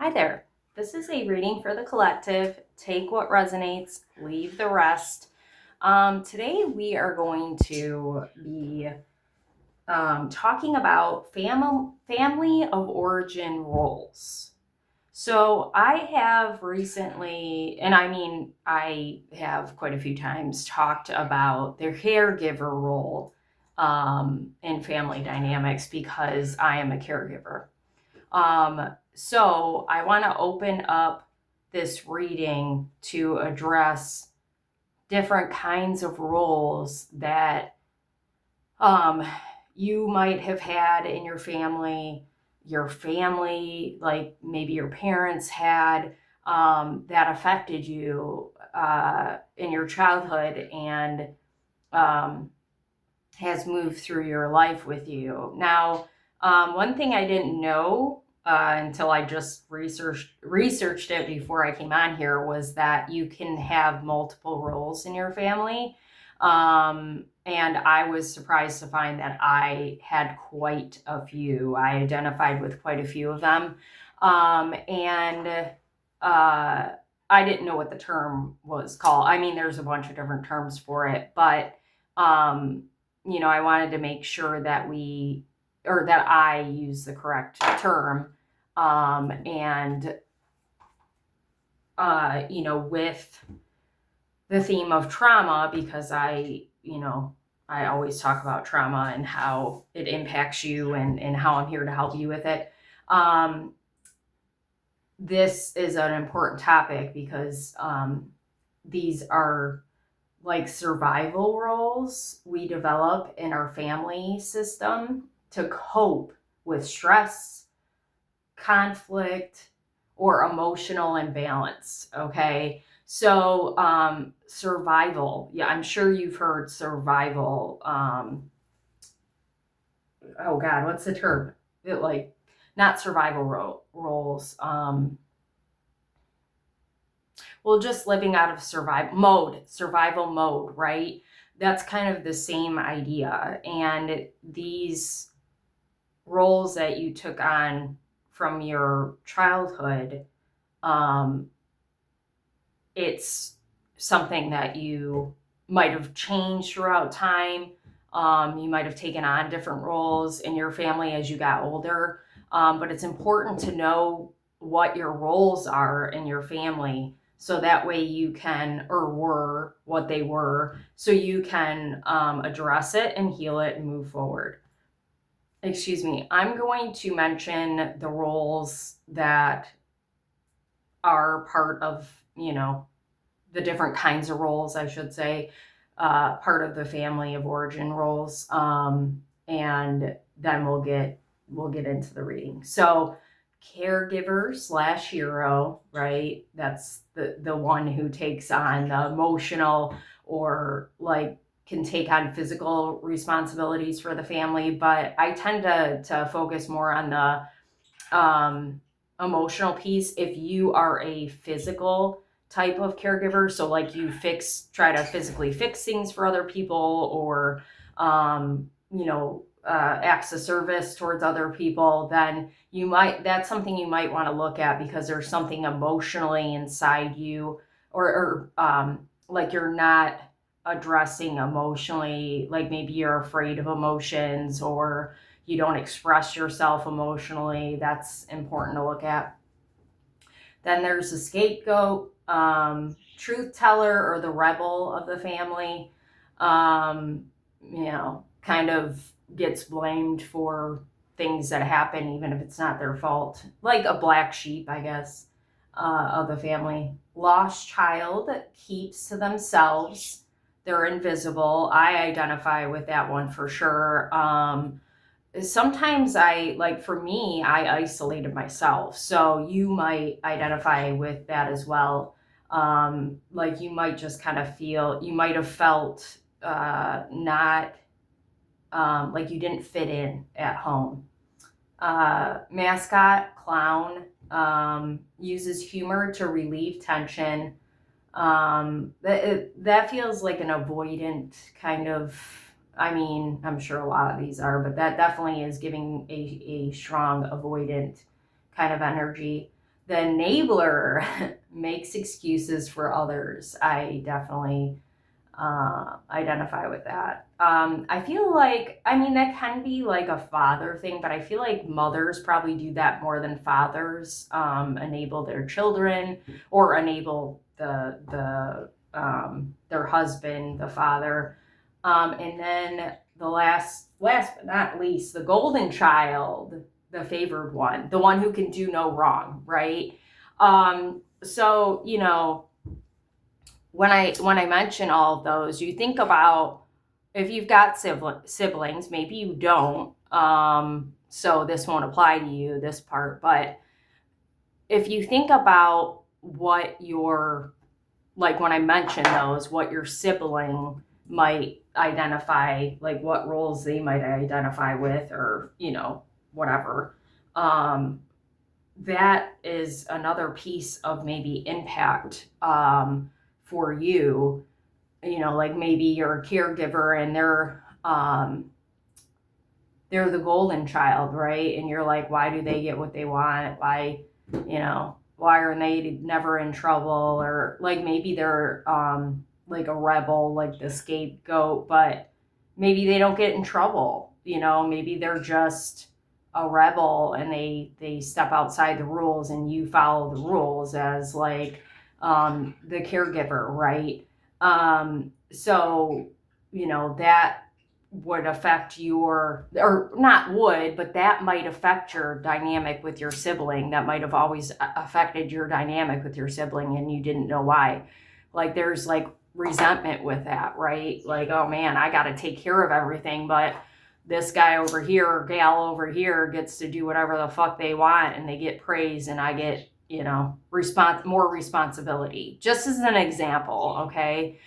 Hi there. This is a reading for the collective. Take what resonates, leave the rest. Today we are going to be talking about family of origin roles. So I have recently, and I mean, I have quite a few times talked about their caregiver role in family dynamics because I am a caregiver. So I want to open up this reading to address different kinds of roles that um, you might have had in your family, like maybe your parents had, that affected you in your childhood and um, has moved through your life with you. Now, one thing I didn't know until I just researched it before I came on here was that you can have multiple roles in your family. And I was surprised to find that I had quite a few. I identified with quite a few of them. And I didn't know what the term was called. I mean, there's a bunch of different terms for it, but um, I wanted to make sure that that I use the correct term. And, with the theme of trauma, because I always talk about trauma and how it impacts you and how I'm here to help you with it. Um, this is an important topic because these are like survival roles we develop in our family system to cope with stress, conflict, or emotional imbalance. Okay. So, survival. Yeah, I'm sure you've heard survival. Oh God, what's the term? Like, not survival roles. Well, just living out of survival mode, right? That's kind of the same idea. And these roles that you took on from your childhood, um, it's something that you might have changed throughout time. You might have taken on different roles in your family as you got older. But it's important to know what your roles are in your family so that way you can, or were what they were, so you can address it and heal it and move forward. Excuse me, I'm going to mention the roles that are part of, the different kinds of roles, I should say, part of the family of origin roles, and then we'll get into the reading. So, caregiver slash hero, right? That's the one who takes on the emotional or like can take on physical responsibilities for the family. But I tend to focus more on the emotional piece if you are a physical type of caregiver. So like you try to physically fix things for other people, or acts of service towards other people, then that's something you might want to look at because there's something emotionally inside you, or like you're not addressing emotionally, like maybe you're afraid of emotions or you don't express yourself emotionally. That's important to look at. Then there's the scapegoat, truth teller, or the rebel of the family. Kind of gets blamed for things that happen, even if it's not their fault. Like a black sheep, I guess, of the family. Lost child keeps to themselves. They're invisible. I identify with that one for sure. Sometimes for me, I isolated myself. So you might identify with that as well. Like you might just kind of you might have felt not like you didn't fit in at home. Mascot, clown, uses humor to relieve tension. That feels like an avoidant kind of. I mean, I'm sure a lot of these are, but that definitely is giving a strong avoidant kind of energy. The enabler makes excuses for others. I definitely identify with that. I feel like, I mean, that can be like a father thing, but I feel like mothers probably do that more than fathers, enable their children or enable their husband, the father. And then the last but not least, the golden child, the favored one, the one who can do no wrong, right? So, you know, when I mention all of those, you think about if you've got siblings, maybe you don't. So this won't apply to you, this part, but if you think about what your, like when I mention those, what your sibling might identify, like what roles they might identify with, or, you know, whatever. That is another piece of maybe impact for you. You know, like maybe you're a caregiver and they're the golden child, right? And you're like, why do they get what they want? Why, you know, why are they never in trouble? Or like maybe they're like a rebel, like the scapegoat, but maybe they don't get in trouble. You know, maybe they're just a rebel and they step outside the rules and you follow the rules as like the caregiver, right? So, you know, that would affect your, or not would, but that might affect your dynamic with your sibling. That might have always affected your dynamic with your sibling and you didn't know why. Like there's like resentment with that, right? Like, oh man, I got to take care of everything, but this guy over here or gal over here gets to do whatever the fuck they want and they get praise and I get, you know, more responsibility. Just as an example, okay?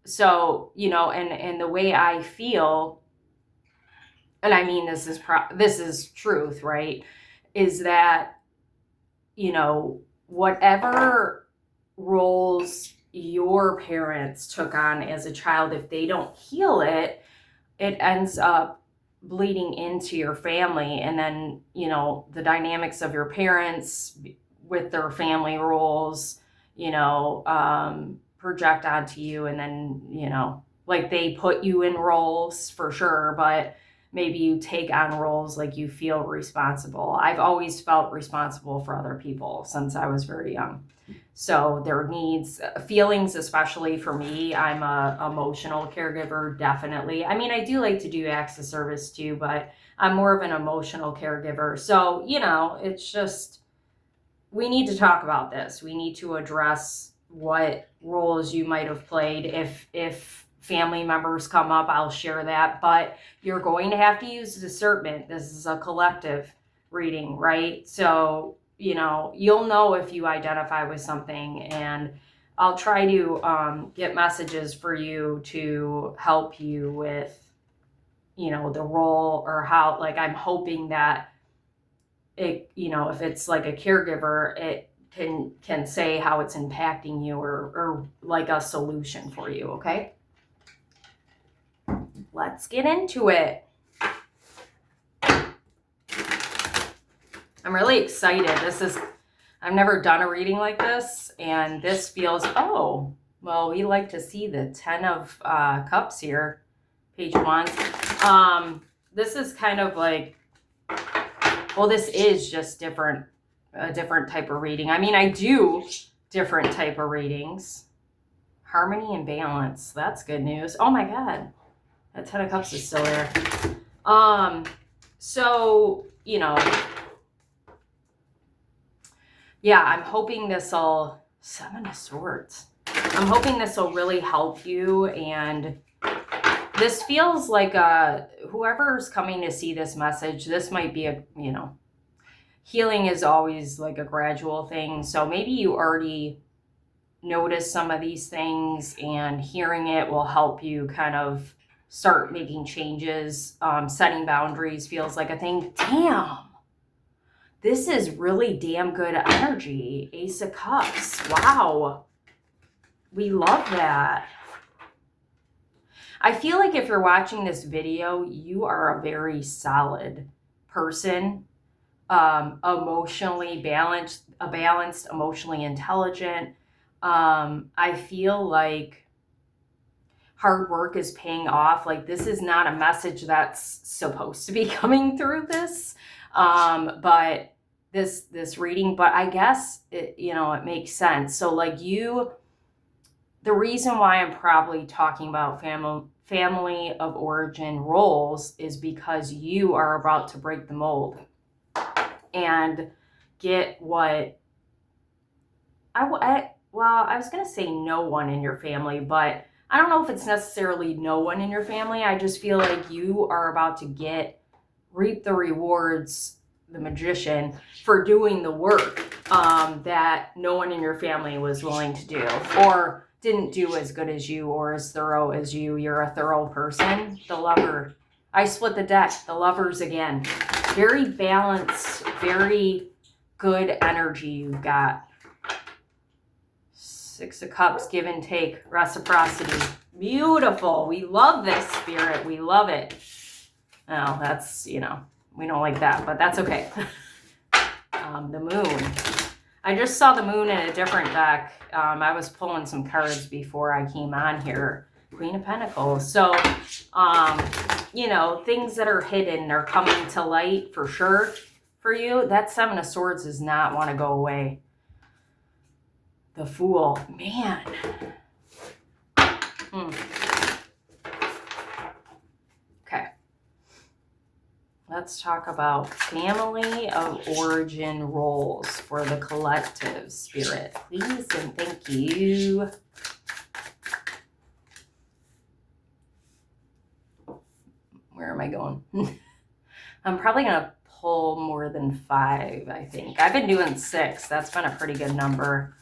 So, you know, and the way I feel, and I mean this is truth, right? Is that, you know, whatever roles your parents took on as a child, if they don't heal it, it ends up bleeding into your family. And then, you know, the dynamics of your parents with their family roles, you know, project onto you. And then, you know, like they put you in roles for sure, but maybe you take on roles like you feel responsible. I've always felt responsible for other people since I was very young. So their needs, feelings, especially for me, I'm a emotional caregiver, definitely. I mean, I do like to do acts of service too, but I'm more of an emotional caregiver. So, you know, it's just, we need to talk about this. We need to address what roles you might have played. If family members come up, I'll share that, but you're going to have to use discernment. This is a collective reading, right? So, you know, you'll know if you identify with something, and I'll try to get messages for you to help you with, you know, the role or how, like, I'm hoping that it, you know, if it's like a caregiver, it can say how it's impacting you or like a solution for you, okay? Let's get into it. I'm really excited. I've never done a reading like this, and this feels, oh, well, we like to see the 10 of Cups here, page 1. This is kind of like, well, this is just a different type of reading. I mean, I do different type of readings. Harmony and balance. That's good news. Oh my God. That 10 of Cups is still there. So, you know, yeah, I'm hoping this'll, 7 of Swords. I'm hoping this will really help you. And this feels like whoever's coming to see this message, this might be a, you know, healing is always like a gradual thing. So maybe you already notice some of these things, and hearing it will help you kind of start making changes. Setting boundaries feels like a thing. Damn. This is really damn good energy. Ace of Cups. Wow. We love that. I feel like if you're watching this video, you are a very solid person. emotionally balanced, emotionally intelligent. I feel like hard work is paying off. Like, this is not a message that's supposed to be coming through this, but this reading, but I guess it makes sense. So like the reason why I'm probably talking about family of origin roles is because you are about to break the mold and get what I was going to say no one in your family, but I don't know if it's necessarily no one in your family. I just feel like you are about to reap the rewards, the magician, for doing the work that no one in your family was willing to do or didn't do as good as you or as thorough as you. You're a thorough person. The lover. I split the deck. The lovers again. Very balanced, very good energy you've got. Six of Cups, give and take, reciprocity. Beautiful. We love this, Spirit. We love it. Well, that's, we don't like that, but that's okay. The moon. I just saw the moon in a different deck. I was pulling some cards before I came on here. Queen of Pentacles. So, things that are hidden are coming to light for sure for you. That Seven of Swords does not want to go away. The Fool. Man. Okay. Let's talk about family of origin roles for the collective, Spirit. Please and thank you. Where am I going? I'm probably going to pull more than 5, I think. I've been doing 6. That's been a pretty good number.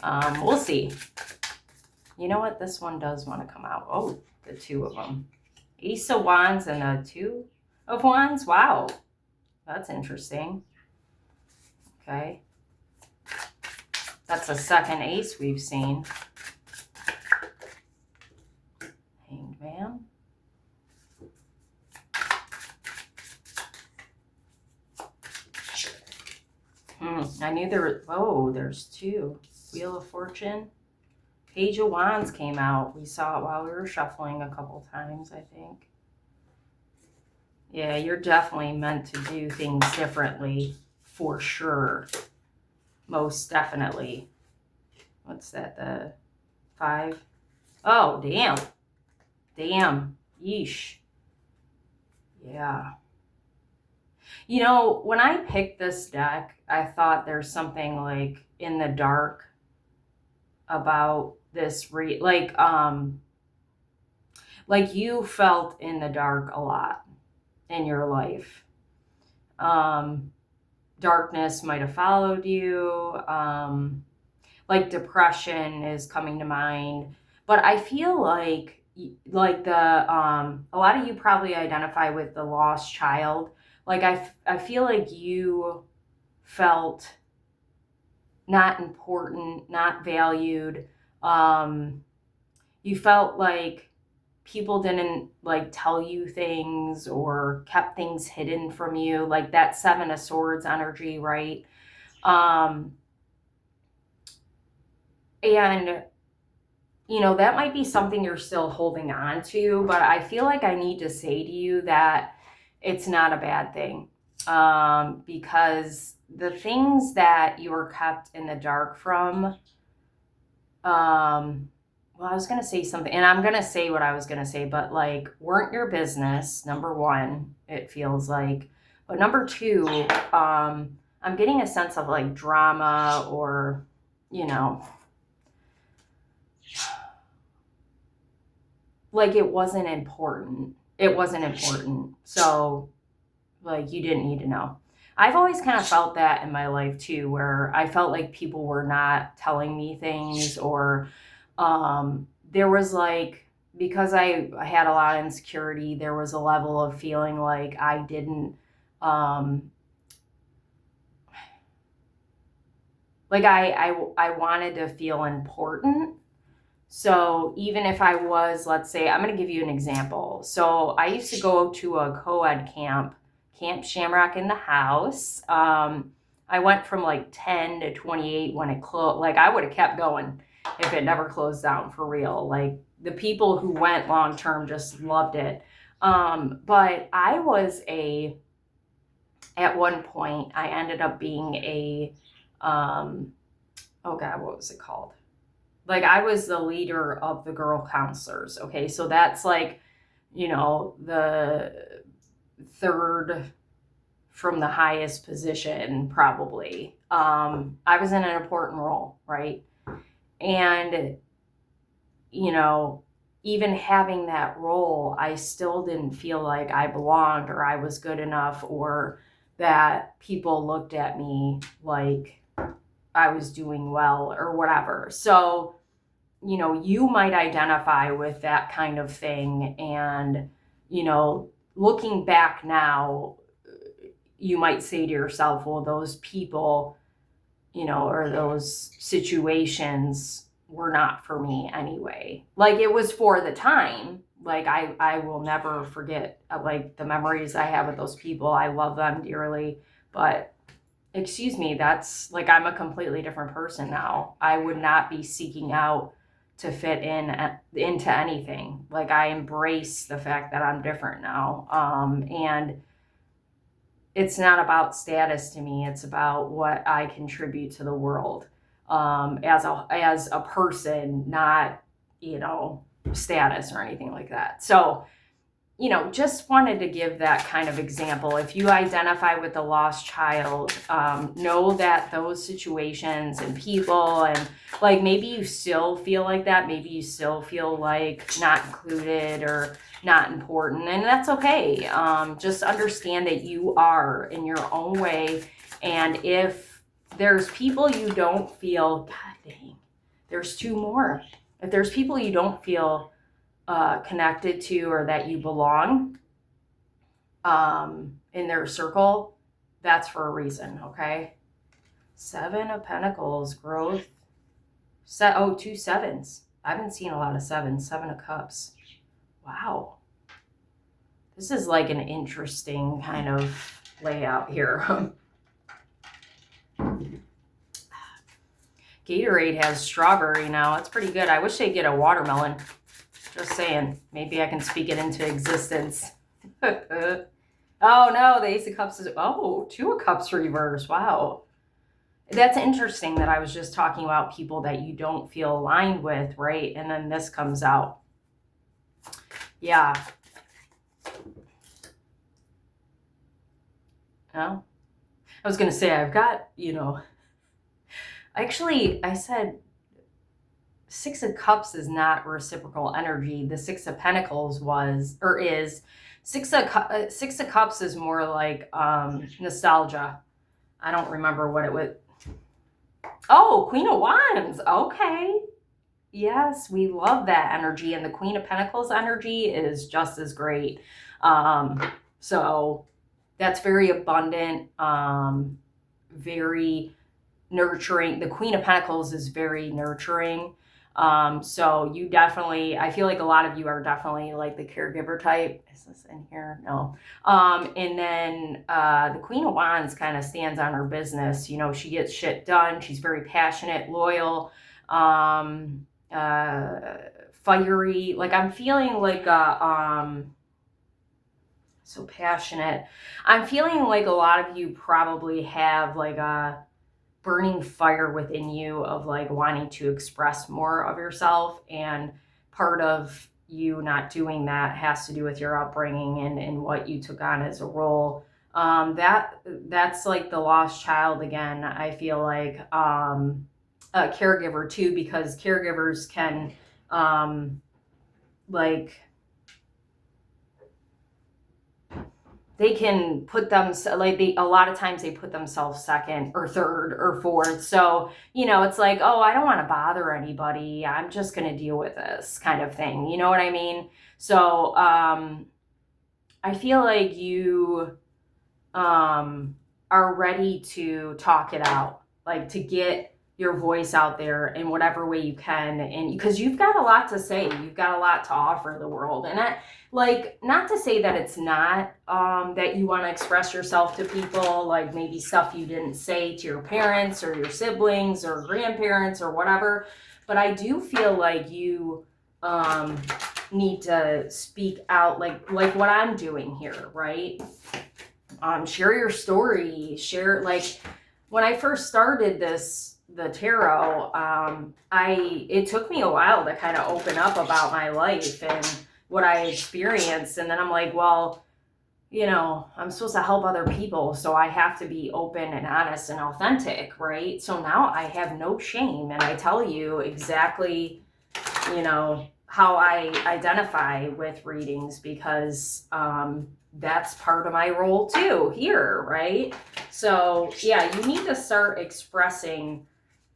We'll see. You know what? This one does want to come out. Oh, the 2 of them. Ace of Wands and a 2 of Wands. Wow. That's interesting. Okay. That's the second ace we've seen. Hanged Man. I knew there were, there's 2. Wheel of Fortune. Page of Wands came out. We saw it while we were shuffling a couple times, I think. Yeah, you're definitely meant to do things differently, for sure. Most definitely. What's that, the 5? Oh, damn. Damn. Yeesh. Yeah. When I picked this deck, I thought there's something like in the dark about this like you felt in the dark a lot in your life. Darkness might have followed you. Like depression is coming to mind, but I feel like the a lot of you probably identify with the lost child. Like I feel like you felt not important, not valued. You felt like people didn't like tell you things or kept things hidden from you, like that 7 of Swords energy, right? And that might be something you're still holding on to, but I feel like I need to say to you that it's not a bad thing. Because the things that you were kept in the dark from, well, I was going to say something, and I'm going to say what I was going to say, but like, weren't your business, number 1, it feels like. But number 2, I'm getting a sense of like drama or, like it wasn't important. It wasn't important. So, like, you didn't need to know. I've always kind of felt that in my life too, where I felt like people were not telling me things, or there was like, because I had a lot of insecurity, there was a level of feeling like I didn't, like I wanted to feel important. So even if I was, let's say, I'm going to give you an example. So I used to go to a co-ed Camp Shamrock in the house. I went from like 10 to 28 when it closed. Like I would have kept going if it never closed down, for real. Like the people who went long term just loved it. But I was at one point, I ended up being oh God, what was it called? Like I was the leader of the girl counselors. Okay. So that's like, the third from the highest position, probably. I was in an important role, right? And, even having that role, I still didn't feel like I belonged or I was good enough or that people looked at me like I was doing well or whatever. So, you might identify with that kind of thing. And, looking back now, you might say to yourself, well, those people, or those situations were not for me anyway. Like it was for the time. Like I will never forget like the memories I have with those people. I love them dearly, but excuse me, that's like I'm a completely different person now. I would not be seeking out to fit into anything. Like I embrace the fact that I'm different now. And it's not about status to me. It's about what I contribute to the world as a person, not status or anything like that. So just wanted to give that kind of example. If you identify with the lost child, know that those situations and people, and like maybe you still feel like that. Maybe you still feel like not included or not important, and that's okay. Just understand that you are in your own way. And if there's people you don't feel, God dang, there's two more. If there's people you don't feel connected to or that you belong in their circle, that's for a reason, okay? 7 of Pentacles, growth. Two sevens. I've been seeing a lot of sevens. 7 of Cups. Wow. This is like an interesting kind of layout here. Gatorade has strawberry now. It's pretty good. I wish they'd get a watermelon. Just saying. Maybe I can speak it into existence. Oh no, the Ace of Cups is... Oh, 2 of Cups reverse. Wow. That's interesting that I was just talking about people that you don't feel aligned with, right? And then this comes out. Yeah. No? I was going to say, I've got, actually, I said 6 of Cups is not reciprocal energy. The 6 of Pentacles is. 6 of Cups is more like nostalgia. I don't remember what it was. Oh, Queen of Wands. Okay. Yes, we love that energy. And the Queen of Pentacles energy is just as great. So that's very abundant, very nurturing. The Queen of Pentacles is very nurturing. So you definitely, I feel like a lot of you are definitely like the caregiver type. Is this in here? No. And then the Queen of Wands kind of stands on her business. She gets shit done. She's very passionate, loyal, fiery. Like I'm feeling like so passionate. I'm feeling like a lot of you probably have like a burning fire within you of like wanting to express more of yourself, and part of you not doing that has to do with your upbringing and what you took on as a role. That's like the lost child again. I feel like a caregiver too, because caregivers can like they can put them like a lot of times they put themselves second or third or fourth. So, it's like, oh, I don't want to bother anybody. I'm just going to deal with this kind of thing. You know what I mean? So, I feel like you are ready to talk it out, like to get your voice out there in whatever way you can, and because you've got a lot to say, you've got a lot to offer the world. And that, like, not to say that it's not that you want to express yourself to people, like maybe stuff you didn't say to your parents or your siblings or grandparents or whatever, but I do feel like you need to speak out, like what I'm doing here, right? Share your story, share, like, when I first started the tarot, it took me a while to kind of open up about my life and what I experienced. And then I'm like, well, I'm supposed to help other people, so I have to be open and honest and authentic, right? So now I have no shame, and I tell you exactly, how I identify with readings, because that's part of my role too here, right? So yeah, you need to start expressing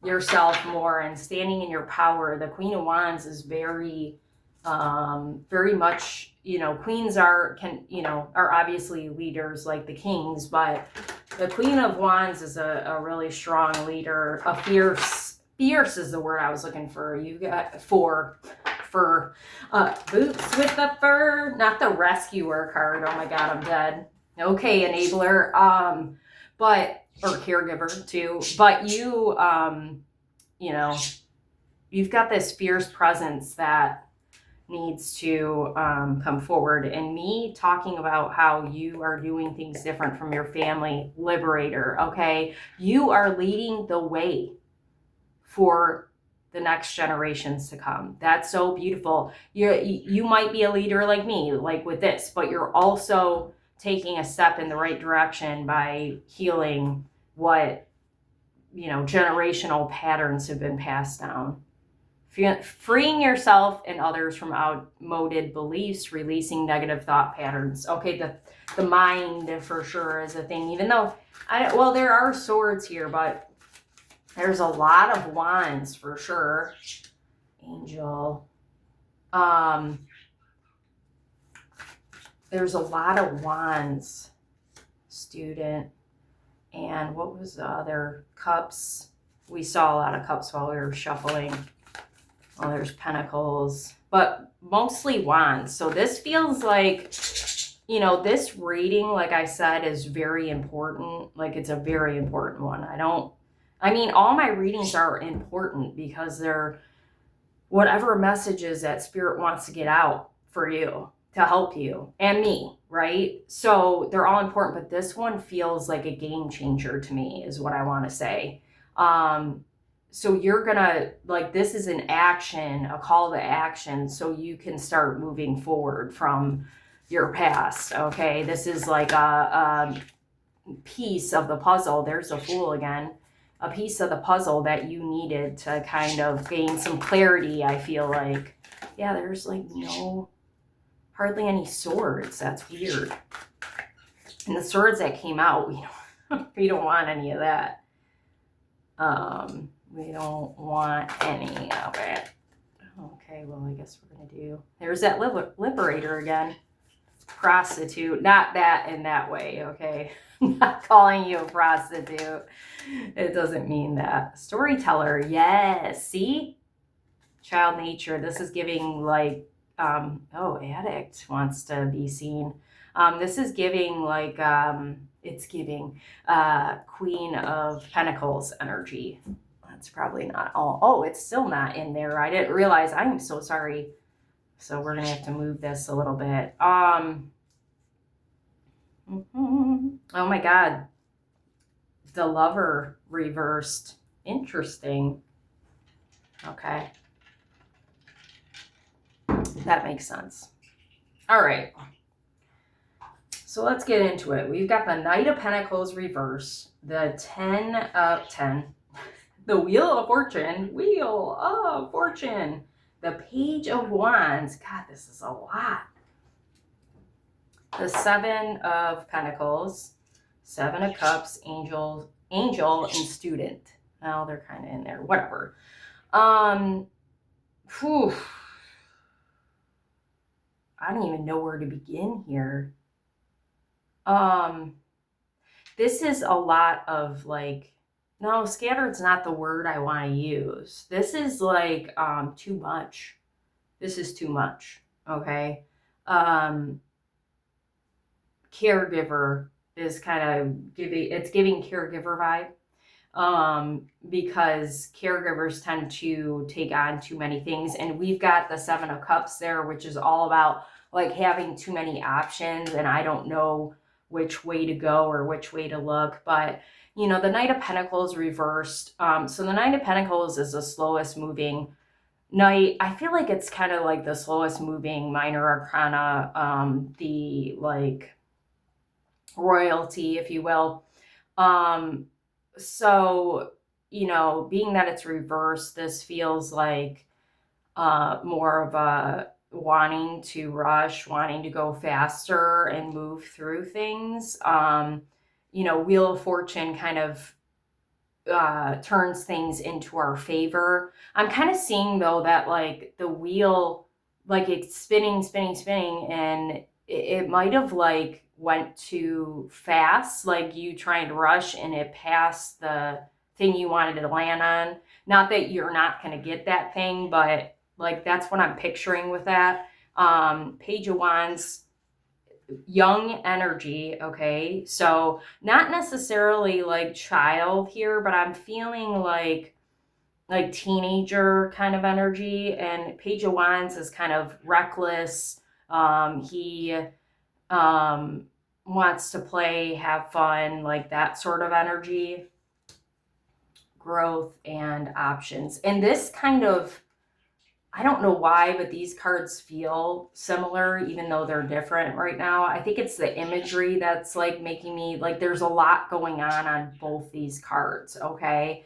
yourself more and standing in your power. The Queen of Wands is very much, queens are obviously leaders like the kings, but the Queen of Wands is a really strong leader, a fierce is the word I was looking for. You got fur, boots with the fur, not the rescuer card. Oh my God, I'm dead. Okay, enabler, or caregiver too. But you've got this fierce presence that needs to come forward. And me talking about how you are doing things different from your family, liberator, okay? You are leading the way for the next generations to come. That's so beautiful. You might be a leader like me, like with this, but you're also taking a step in the right direction by healing what, generational patterns have been passed down. Freeing yourself and others from outmoded beliefs, releasing negative thought patterns. Okay, the mind for sure is a thing, even though there are swords here, but there's a lot of wands for sure. Angel. There's a lot of wands. Student. And what was the other? Cups. We saw a lot of cups while we were shuffling. Oh, there's pentacles, but mostly wands. So this feels like, this reading, like I said, is very important. Like, it's a very important one. All my readings are important because they're whatever messages that spirit wants to get out for you to help you and me, right? So they're all important, but this one feels like a game changer to me, is what I want to say. So you're gonna, like, this is an action, a call to action, so you can start moving forward from your past, okay? This is like a piece of the puzzle. There's the Fool again. A piece of the puzzle that you needed to kind of gain some clarity, I feel like. Yeah, there's like hardly any swords. That's weird. And the swords that came out, we don't want any of that. We don't want any of it. Okay, well, I guess we're going to do... There's that liberator again. Prostitute. Not that in that way, okay? I'm not calling you a prostitute. It doesn't mean that. Storyteller, yes. See? Child nature. This is giving like... addict wants to be seen. This is giving like... it's giving Queen of Pentacles energy. That's probably not all. Oh, it's still not in there. I didn't realize. I'm so sorry. So we're going to have to move this a little bit. Oh my God. The Lover reversed. Interesting. Okay. That makes sense. All right. So let's get into it. We've got the Knight of Pentacles reverse, the 10 of 10, the Wheel of Fortune, the Page of Wands. God, this is a lot. The 7 of Pentacles, 7 of Cups, Angel, and Student. Well, they're kind of in there. Whatever. Whew. I don't even know where to begin here. This is a lot of like No, scattered's not the word I want to use. This is like too much. This is too much. Okay. Um, Caregiver is kind of giving caregiver vibe. Because caregivers tend to take on too many things. And we've got the Seven of Cups there, which is all about like having too many options. And I don't know which way to go or which way to look. But, the Knight of Pentacles reversed. So the Knight of Pentacles is the slowest moving knight. I feel like it's kind of like the slowest moving minor arcana, the like royalty, if you will. Um, so, being that it's reversed, this feels like more of a wanting to rush, wanting to go faster and move through things. Wheel of Fortune kind of turns things into our favor. I'm kind of seeing though that like the wheel, like it's spinning, spinning, spinning, and it might have like went too fast, like you trying to rush and it passed the thing you wanted to land on. Not that you're not going to get that thing, but like that's what I'm picturing with that. Page of Wands, young energy. Okay, so not necessarily like child here, but I'm feeling like teenager kind of energy. And Page of Wands is kind of reckless. He wants to play, have fun, like that sort of energy. Growth and options, and this kind of, I don't know why, but these cards feel similar, even though they're different right now. I think it's the imagery that's like making me like there's a lot going on both these cards. Okay.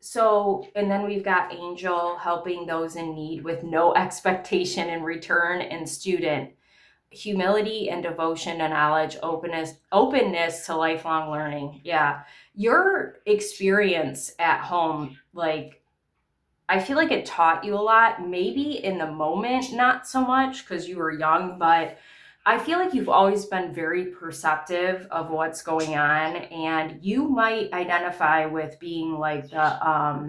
So, and then we've got Angel helping those in need with no expectation in return, and Student, humility and devotion to knowledge, openness to lifelong learning. Yeah. Your experience at home, like, I feel like it taught you a lot, maybe in the moment, not so much because you were young, but I feel like you've always been very perceptive of what's going on, and you might identify with being like uh,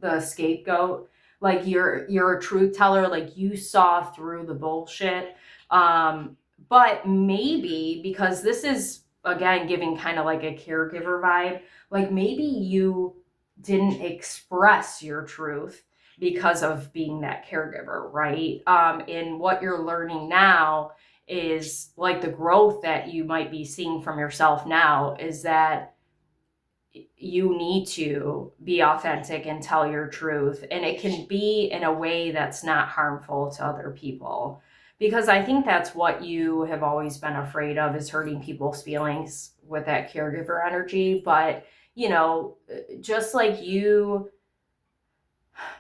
the scapegoat. Like you're a truth teller, like you saw through the bullshit. But maybe because this is again giving kind of like a caregiver vibe, like maybe you didn't express your truth because of being that caregiver, right? And what you're learning now is like the growth that you might be seeing from yourself now is that you need to be authentic and tell your truth. And it can be in a way that's not harmful to other people. Because I think that's what you have always been afraid of, is hurting people's feelings with that caregiver energy. But, just like you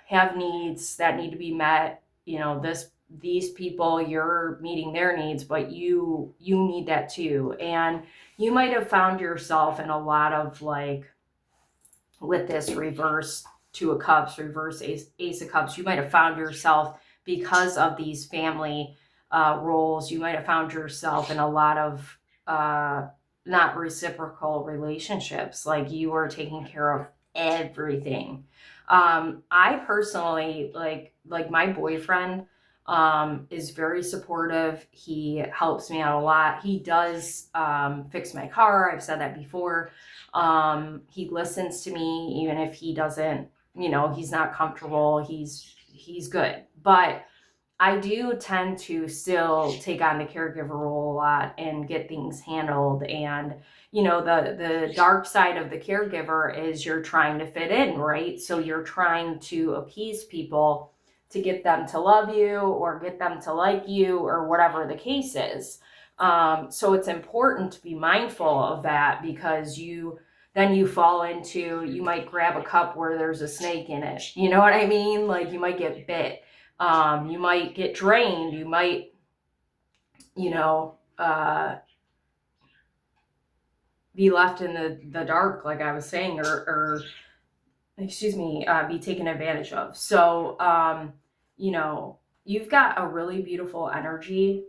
have needs that need to be met, these people, you're meeting their needs, but you need that too. And you might have found yourself in a lot of like, with this reverse Two of Cups, reverse Ace of Cups, you might have found yourself, because of these family roles, you might have found yourself in a lot of not reciprocal relationships. Like you were taking care of everything. I personally like my boyfriend is very supportive. He helps me out a lot. He does fix my car. I've said that before. He listens to me even if he doesn't, he's not comfortable. He's good. But I do tend to still take on the caregiver role a lot and get things handled. And, the dark side of the caregiver is you're trying to fit in, right? So you're trying to appease people to get them to love you or get them to like you or whatever the case is. So it's important to be mindful of that, because then you fall into, you might grab a cup where there's a snake in it. You know what I mean? Like you might get bit. You might get drained. You might, be left in the dark, like I was saying, or excuse me, be taken advantage of. So, you've got a really beautiful energy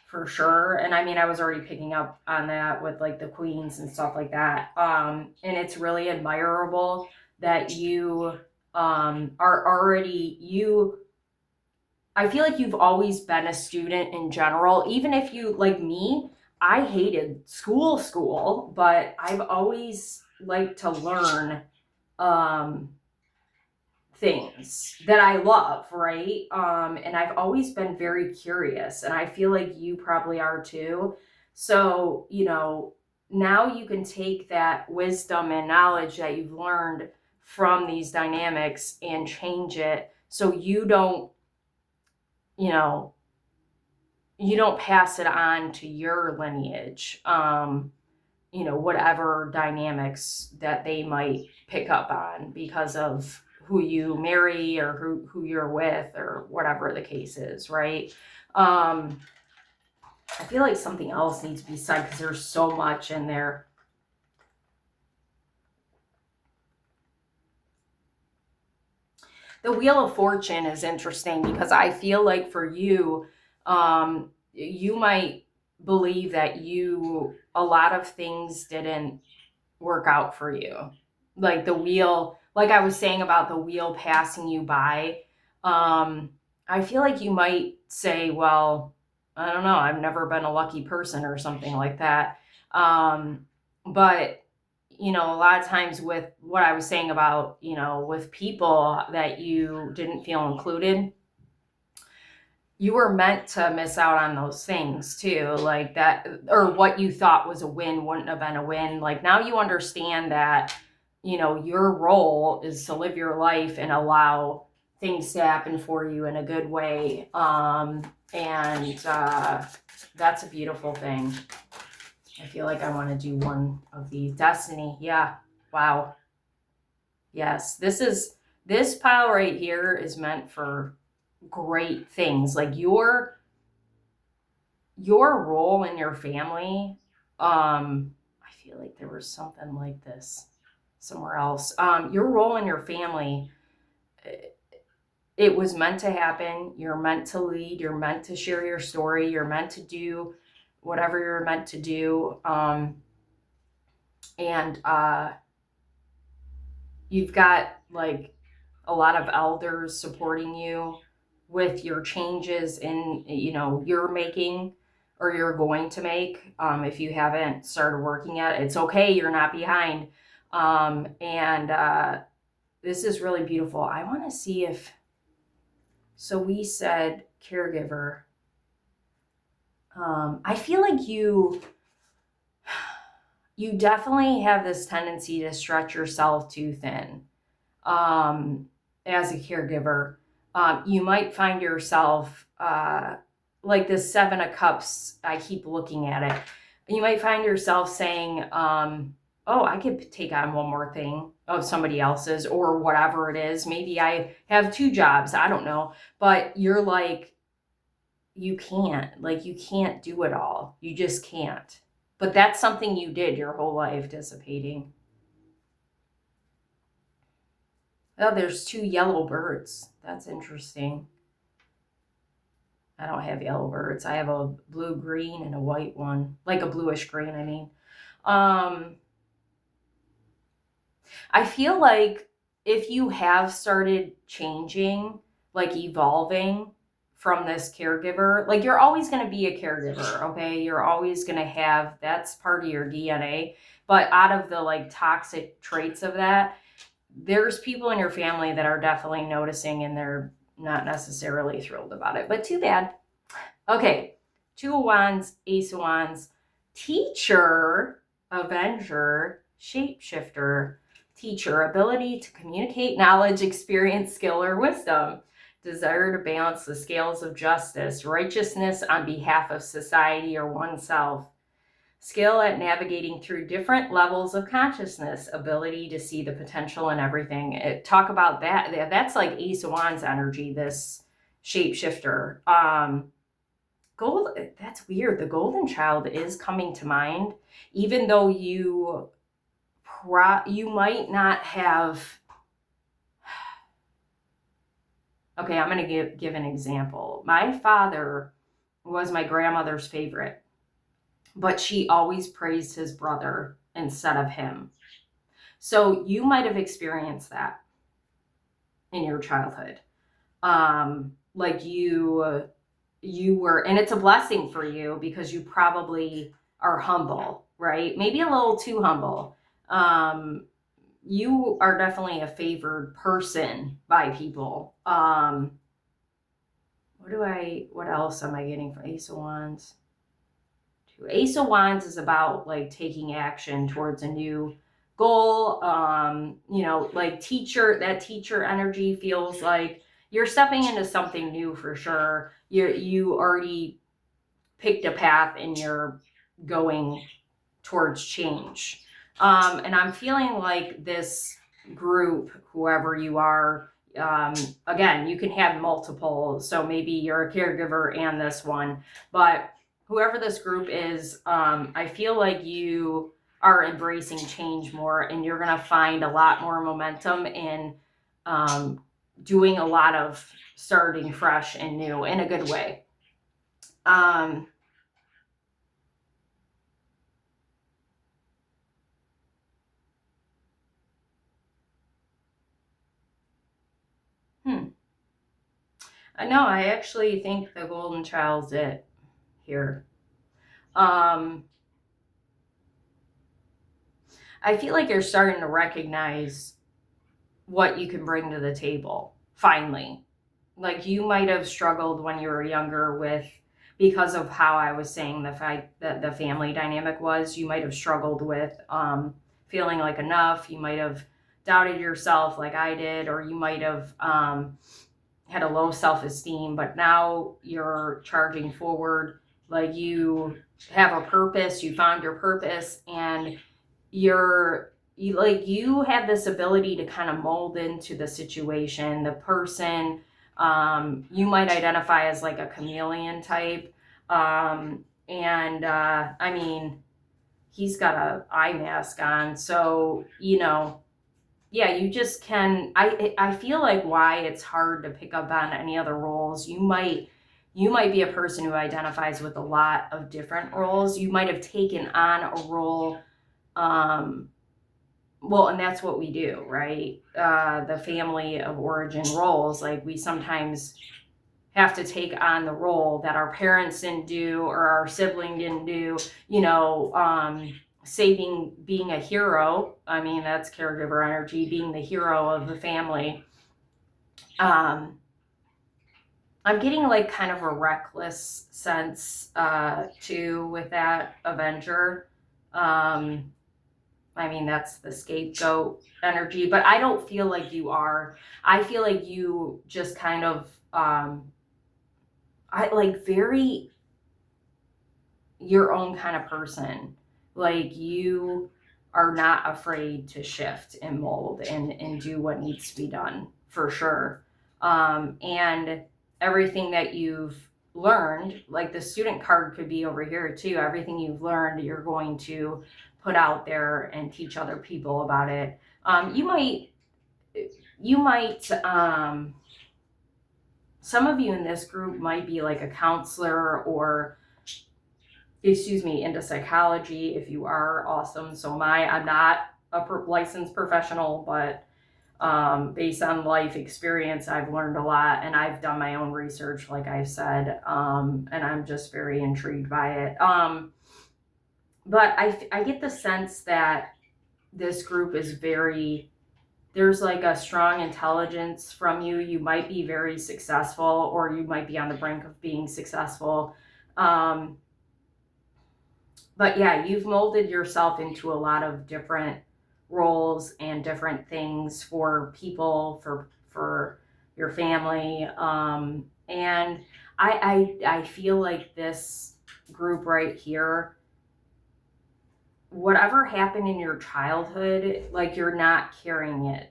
for sure. And I mean, I was already picking up on that with like the queens and stuff like that. And it's really admirable that you are already you. I feel like you've always been a student in general, even if you like me. I hated school, but I've always liked to learn um things that I love, right? And I've always been very curious, and I feel like you probably are too. So, now you can take that wisdom and knowledge that you've learned from these dynamics and change it so you know, you don't pass it on to your lineage. Whatever dynamics that they might pick up on because of who you marry or who you're with or whatever the case is, right? I feel like something else needs to be said because there's so much in there. The Wheel of Fortune is interesting because I feel like for you, you might believe that a lot of things didn't work out for you. Like the wheel, like I was saying about the wheel passing you by. I feel like you might say, well, I don't know, I've never been a lucky person or something like that. But a lot of times with what I was saying about, with people that you didn't feel included, you were meant to miss out on those things too, like that, or what you thought was a win wouldn't have been a win. Like now you understand that, your role is to live your life and allow things to happen for you in a good way. And that's a beautiful thing. I feel like I want to do one of these. Destiny. Yeah. Wow. Yes. This pile right here is meant for great things. Like your role in your family. I feel like there was something like this somewhere else. Your role in your family, it was meant to happen. You're meant to lead. You're meant to share your story. You're meant to do whatever you're meant to do. And you've got like a lot of elders supporting you with your changes in you're making or you're going to make. If you haven't started working yet, it's okay, you're not behind. And this is really beautiful. I want to see if so we said caregiver. I feel like you definitely have this tendency to stretch yourself too thin. As a caregiver, you might find yourself like this Seven of Cups. I keep looking at it. You might find yourself saying, "Oh, I could take on one more thing of somebody else's or whatever it is. Maybe I have two jobs. I don't know." But you're like, you can't do it all. You just can't. But that's something you did your whole life, dissipating. Oh, there's two yellow birds. That's interesting. I don't have yellow birds. I have a blue green and a white one. Like a bluish green, I mean. I feel like if you have started changing, like evolving from this caregiver, like you're always going to be a caregiver, okay? You're always going to have, that's part of your DNA. But out of the like toxic traits of that, there's people in your family that are definitely noticing and they're not necessarily thrilled about it, but too bad. Okay, Two of Wands, Ace of Wands, Teacher, Avenger, Shapeshifter, Teacher, ability to communicate knowledge, experience, skill, or wisdom, desire to balance the scales of justice, righteousness on behalf of society or oneself, skill at navigating through different levels of consciousness, ability to see the potential in everything. Talk about that. That's like Ace of Wands energy, this shapeshifter. That's weird. The golden child is coming to mind, even though you might not have. Okay, I'm going to give an example. My father was my grandmother's favorite, but she always praised his brother instead of him. So you might have experienced that in your childhood. Like you were, and it's a blessing for you because you probably are humble, right? Maybe a little too humble. You are definitely a favored person by people. What else am I getting from Ace of Wands? Ace of Wands is about like taking action towards a new goal. Like that teacher energy feels like you're stepping into something new for sure. You already picked a path and you're going towards change. And I'm feeling like this group, whoever you are, again, you can have multiple. So maybe you're a caregiver and this one, but whoever this group is, I feel like you are embracing change more and you're going to find a lot more momentum in doing a lot of starting fresh and new in a good way. No, I actually think the golden child's it here. I feel like you're starting to recognize what you can bring to the table, finally. Like you might have struggled when you were younger with, because of how I was saying the fact that the family dynamic was, you might have struggled with feeling like enough. You might have doubted yourself like I did, or you might have had a low self-esteem, but now you're charging forward. Like you have a purpose, you found your purpose, and you have this ability to kind of mold into the situation, the person. You might identify as like a chameleon type. And I mean, he's got a eye mask on, so yeah, you just can. I feel like why it's hard to pick up on any other roles. You might be a person who identifies with a lot of different roles. You might have taken on a role. Well, and that's what we do, right? The family of origin roles, like we sometimes have to take on the role that our parents didn't do or our sibling didn't do. Being a hero. I mean, that's caregiver energy, being the hero of the family. I'm getting like kind of a reckless sense too with that Avenger. I mean, that's the scapegoat energy, but I don't feel like you are. I feel like you just kind of I like very your own kind of person. Like you are not afraid to shift and mold and do what needs to be done for sure. And everything that you've learned, like the student card could be over here too. Everything you've learned, you're going to put out there and teach other people about it. You might, some of you in this group might be like a counselor or into psychology. If you are, awesome. So I'm not a licensed professional, but based on life experience, I've learned a lot and I've done my own research, like I've said, and I'm just very intrigued by it. But I get the sense that this group is there's like a strong intelligence from you. You might be very successful or you might be on the brink of being successful. But yeah, you've molded yourself into a lot of different roles and different things for people, for your family. And I feel like this group right here, whatever happened in your childhood, like you're not carrying it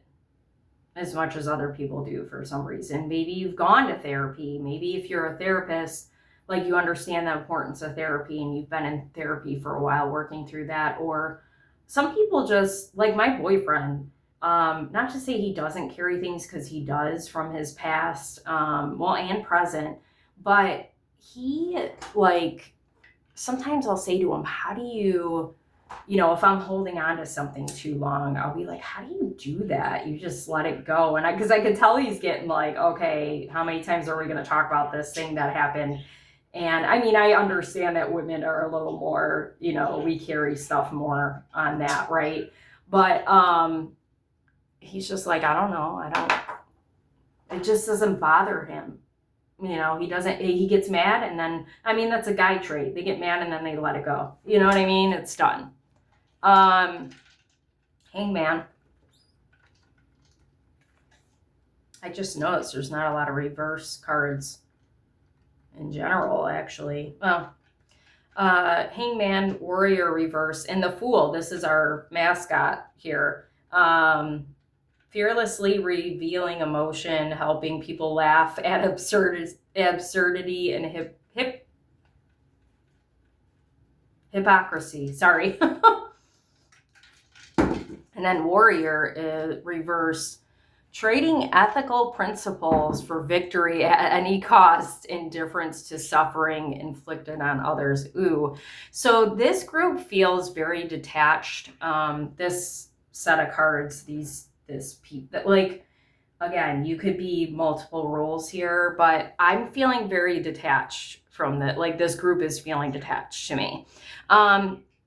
as much as other people do for some reason. Maybe you've gone to therapy. Maybe if you're a therapist, like you understand the importance of therapy and you've been in therapy for a while working through that. Or some people just, like my boyfriend, not to say he doesn't carry things, because he does from his past, and present, but he, like, sometimes I'll say to him, how do you, if I'm holding on to something too long, I'll be like, how do you do that? You just let it go. And because I could tell he's getting like, okay, how many times are we going to talk about this thing that happened? And I mean, I understand that women are a little more, we carry stuff more on that, right? But he's just like, I don't know. It just doesn't bother him. He gets mad, and then, I mean, that's a guy trait. They get mad and then they let it go. You know what I mean? It's done. Hangman. I just noticed there's not a lot of reverse cards in general, actually. Well, Hangman, Warrior reverse, and the Fool. This is our mascot here. Fearlessly revealing emotion, helping people laugh at absurdity and hypocrisy. Sorry. And then Warrior reverse, trading ethical principles for victory at any cost, indifference to suffering inflicted on others. Ooh. So this group feels very detached. This set of cards, like, again, you could be multiple roles here, but I'm feeling very detached from this group is feeling detached to me.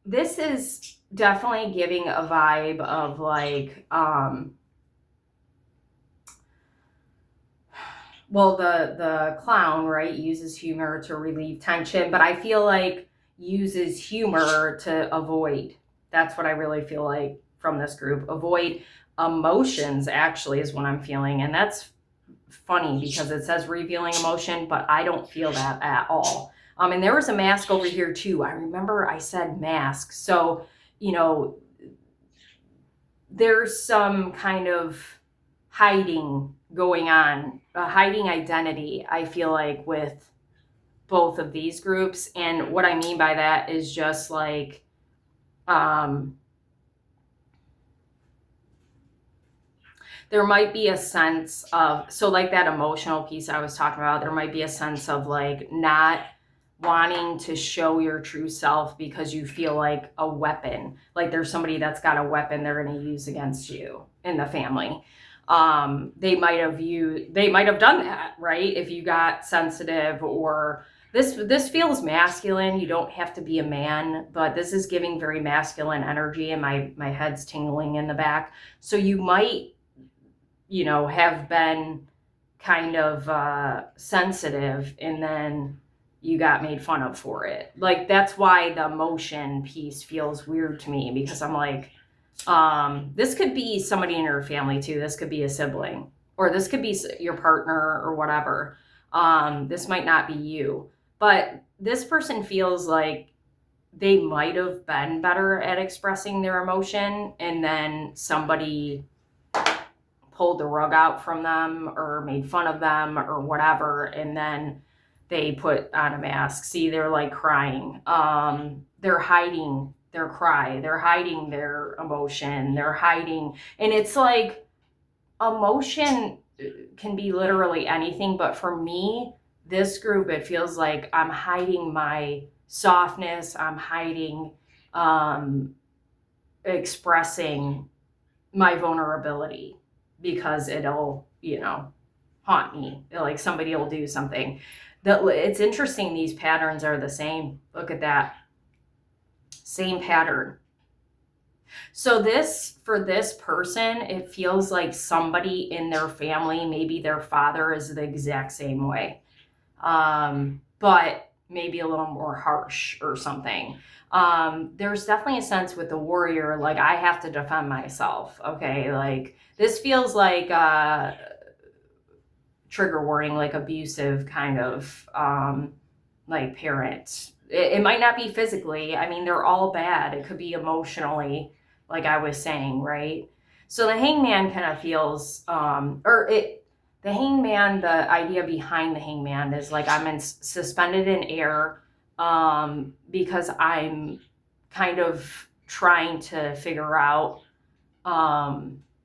This is definitely giving a vibe of like, well, the clown, right, uses humor to relieve tension, but I feel like uses humor to avoid. That's what I really feel like from this group. Avoid emotions, actually, is what I'm feeling. And that's funny because it says revealing emotion, but I don't feel that at all. And there was a mask over here too. I remember I said mask. So, there's some kind of hiding going on, a hiding identity, I feel like, with both of these groups. And what I mean by that is just like, there might be a sense of, so like that emotional piece I was talking about, there might be a sense of like not wanting to show your true self because you feel like a weapon, like there's somebody that's got a weapon they're going to use against you in the family. They might have done that, right? If you got sensitive, or this feels masculine. You don't have to be a man, but this is giving very masculine energy, and my head's tingling in the back. So you might, have been kind of sensitive, and then you got made fun of for it. Like, that's why the emotion piece feels weird to me, because I'm like, this could be somebody in your family too. This could be a sibling, or this could be your partner or whatever. This might not be you, but this person feels like they might have been better at expressing their emotion, and then somebody pulled the rug out from them or made fun of them or whatever, and then they put on a mask. See, they're like crying. They're hiding their cry. They're hiding their emotion. They're hiding. And it's like, emotion can be literally anything. But for me, this group, it feels like I'm hiding my softness. I'm hiding, expressing my vulnerability, because it'll, haunt me. Like, somebody will do something. It's interesting, these patterns are the same. Look at that. Same pattern. So for this person, it feels like somebody in their family, maybe their father, is the exact same way. But maybe a little more harsh or something. There's definitely a sense with the warrior, like, I have to defend myself. Okay. Like, this feels like, trigger warning, like abusive kind of, like parent. It might not be physically. I mean, they're all bad. It could be emotionally, like I was saying, right? So the hangman kind of feels, the hangman, the idea behind the hangman is like, I'm suspended in air, because I'm kind of trying to figure out,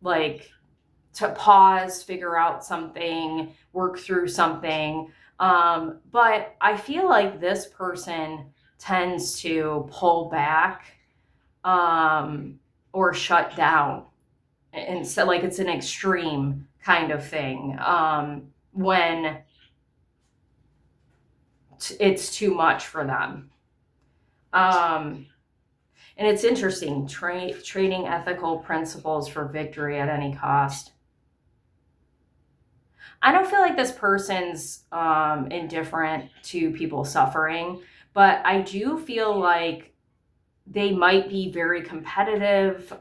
like, to pause, figure out something, work through something. But I feel like this person tends to pull back or shut down. And so, like, it's an extreme kind of thing when it's too much for them. And it's interesting, trading ethical principles for victory at any cost. I don't feel like this person's indifferent to people suffering, but I do feel like they might be very competitive.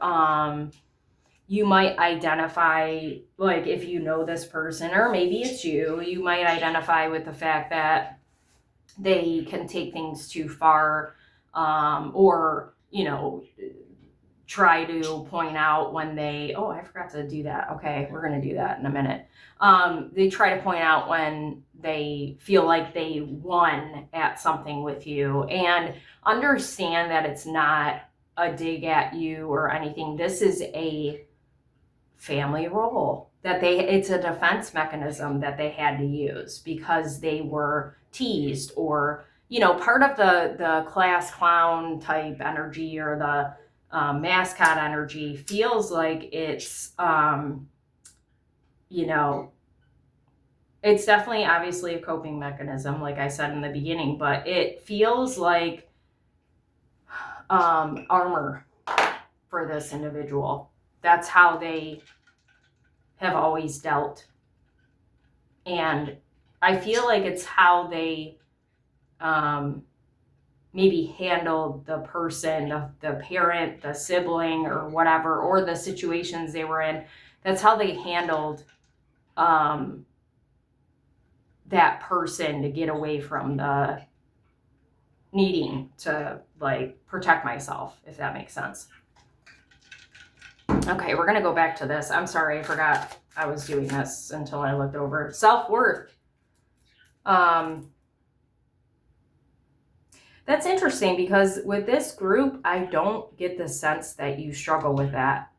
You might identify, like, if you know this person, or maybe it's you might identify with the fact that they can take things too far, or, try to point out when I forgot to do that. Okay, we're going to do that in a minute. They try to point out when they feel like they won at something with you, and understand that it's not a dig at you or anything. This is a family role that it's a defense mechanism that they had to use because they were teased, or part of the class clown type energy, or the mascot energy feels like it's it's definitely obviously a coping mechanism, like I said in the beginning, but it feels like armor for this individual. That's how they have always dealt. And I feel like it's how they maybe handled the person, the parent, the sibling, or whatever, or the situations they were in. That's how they handled that person to get away from the needing to, like, protect myself, if that makes sense. Okay, we're going to go back to this. I'm sorry, I forgot I was doing this until I looked over. Self-worth. That's interesting, because with this group, I don't get the sense that you struggle with that.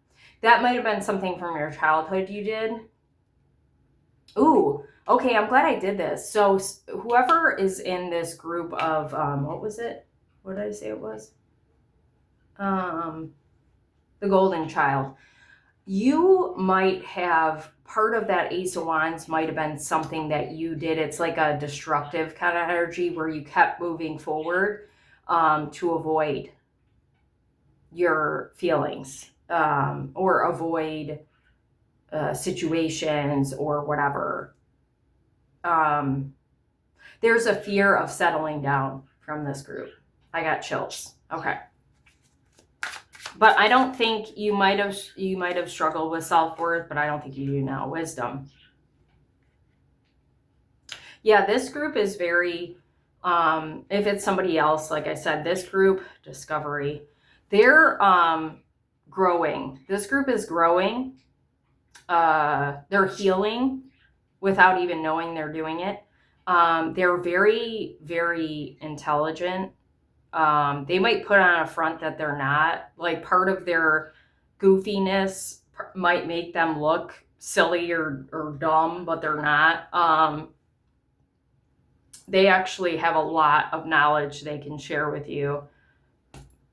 That might have been something from your childhood you did. Ooh, okay, I'm glad I did this. So whoever is in this group of, what was it? What did I say it was? The golden child. You might have, part of that Ace of Wands might have been something that you did. It's like a destructive kind of energy where you kept moving forward to avoid your feelings, or avoid situations or whatever. There's a fear of settling down from this group. I got chills. Okay. But I don't think you might have struggled with self-worth, but I don't think you do now. Wisdom. Yeah, this group is very, if it's somebody else, like I said, this group, discovery, they're growing. This group is growing. They're healing without even knowing they're doing it. They're very, very intelligent. They might put on a front that they're not. Like, part of their goofiness might make them look silly or dumb, but they're not. They actually have a lot of knowledge they can share with you.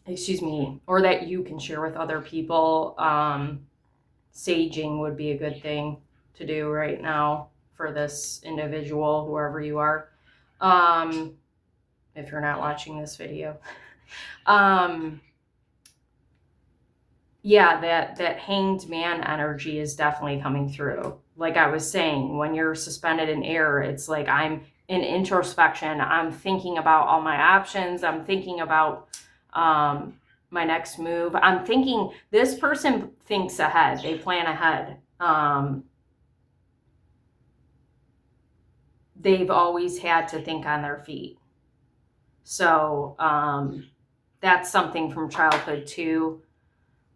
Excuse me, or that you can share with other people. Saging would be a good thing to do right now for this individual, whoever you are. If you're not watching this video. Yeah, that hanged man energy is definitely coming through. Like I was saying, when you're suspended in air, it's like I'm in introspection. I'm thinking about all my options. I'm thinking about my next move. I'm thinking, this person thinks ahead. They plan ahead. They've always had to think on their feet. So that's something from childhood too.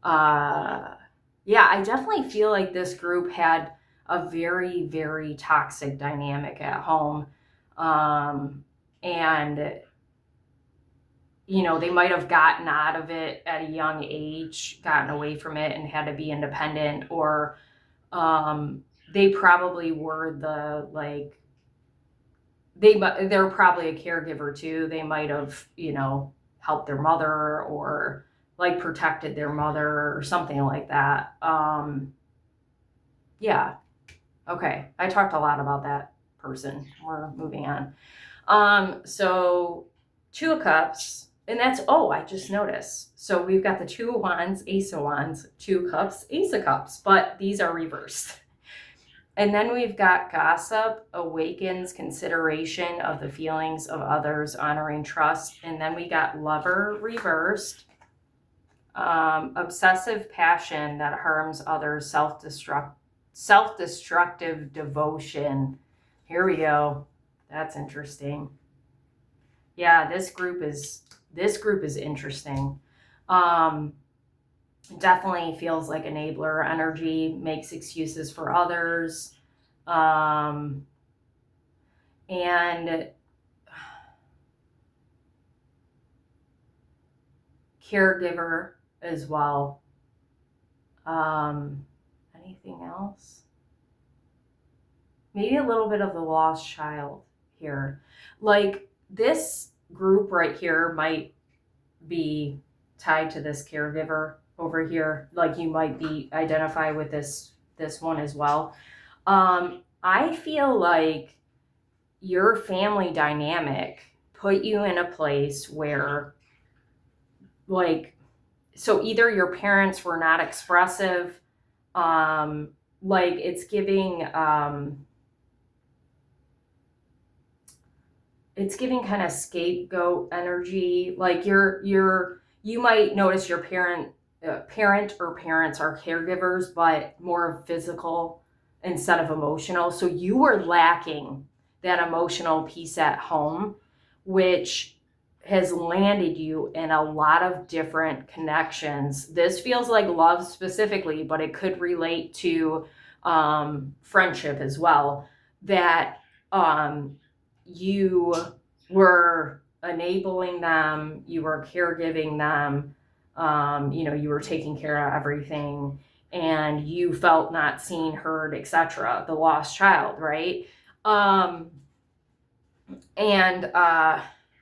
Yeah, I definitely feel like this group had a very, very toxic dynamic at home. And, they might have gotten out of it at a young age, gotten away from it and had to be independent, or they probably were they're probably a caregiver too. They might have, helped their mother or like protected their mother or something like that. Yeah. Okay. I talked a lot about that person. We're moving on. So Two of Cups, and that's, I just noticed. So we've got the Two of Wands, Ace of Wands, Two of Cups, Ace of Cups, but these are reversed. And then we've got Gossip, awakens consideration of the feelings of others, honoring trust. And then we got Lover, reversed. Obsessive passion that harms others, self-destructive devotion. Here we go. That's interesting. Yeah, this group is interesting. Definitely feels like enabler energy, makes excuses for others. And caregiver as well. Anything else? Maybe a little bit of the lost child here. Like this group right here might be tied to this caregiver over here. Like you might be identify with this one as well. I feel like your family dynamic put you in a place where, like, so either your parents were not expressive, like it's giving kind of scapegoat energy. Like you might notice your parent or parents are caregivers, but more physical instead of emotional. So you were lacking that emotional piece at home, which has landed you in a lot of different connections. This feels like love specifically, but it could relate to friendship as well. That you were enabling them, you were caregiving them, you were taking care of everything, and you felt not seen, heard, etc. The lost child, right?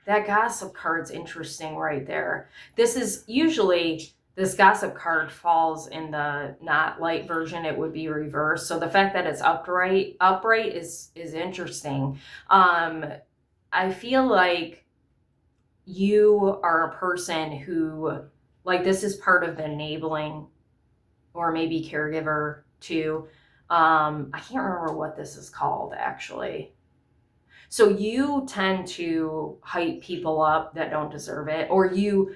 That gossip card's interesting right there. This is usually, this gossip card falls in the not light version. It would be reversed. So the fact that it's upright is interesting. I feel like you are a person who, like, this is part of the enabling or maybe caregiver too. I can't remember what this is called actually. So you tend to hype people up that don't deserve it, or you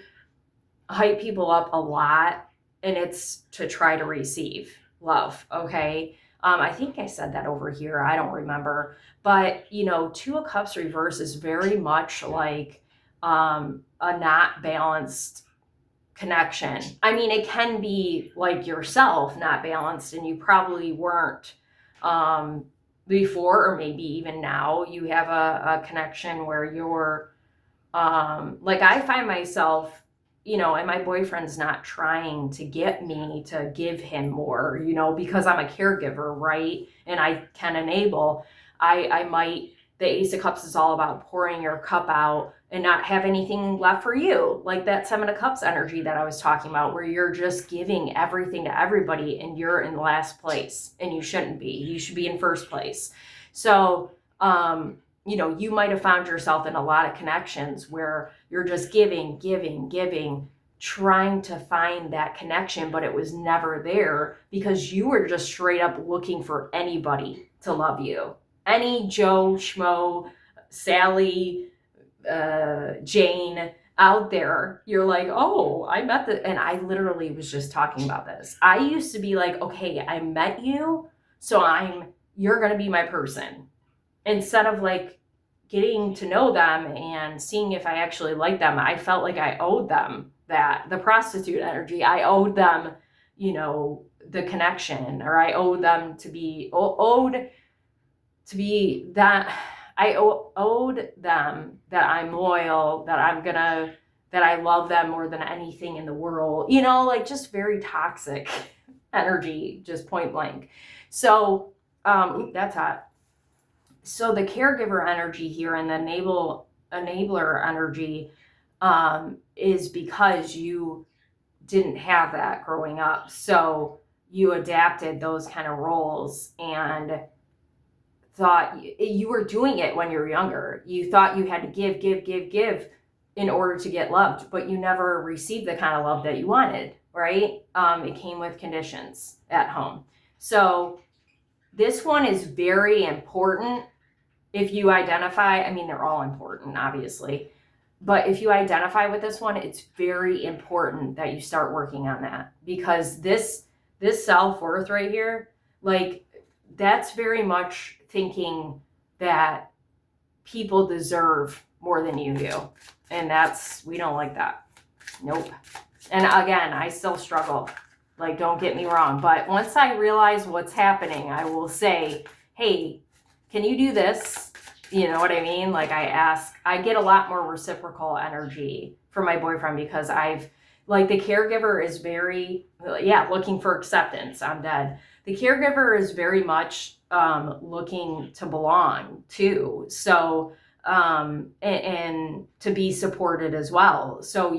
hype people up a lot and it's to try to receive love. Okay. I think I said that over here. I don't remember. But, Two of Cups reverse is very much like a not balanced connection. I mean, it can be like yourself not balanced, and you probably weren't before, or maybe even now you have a connection where you're like, I find myself, and my boyfriend's not trying to get me to give him more, because I'm a caregiver, right? And I can enable. I might, the Ace of Cups is all about pouring your cup out and not have anything left for you. Like that Seven of Cups energy that I was talking about, where you're just giving everything to everybody and you're in last place, and you shouldn't be. You should be in first place. So, you might have found yourself in a lot of connections where you're just giving, trying to find that connection, but it was never there because you were just straight up looking for anybody to love you. Any Joe, Schmo, Sally, Jane out there, you're like, oh, I met and I literally was just talking about this. I used to be like, okay, I met you, so you're going to be my person. Instead of like getting to know them and seeing if I actually like them, I felt like I owed them that, the prostitute energy. I owed them, the connection, or I owed them to be that. I owed them that I'm loyal, that I love them more than anything in the world, like just very toxic energy, just point blank. So, that's hot. So the caregiver energy here and the enabler energy is because you didn't have that growing up. So you adapted those kind of roles and thought you were doing it when you were younger. You thought you had to give in order to get loved, but you never received the kind of love that you wanted, right? It came with conditions at home. So this one is very important. If you identify, I mean, they're all important, obviously, but if you identify with this one, it's very important that you start working on that, because this self-worth right here, like, that's very much thinking that people deserve more than you do. And we don't like that. Nope. And again, I still struggle. Like, don't get me wrong. But once I realize what's happening, I will say, hey, can you do this? You know what I mean? Like, I get a lot more reciprocal energy from my boyfriend because the caregiver is very, looking for acceptance. I'm dead. The caregiver is very much looking to belong too. So, and to be supported as well. So,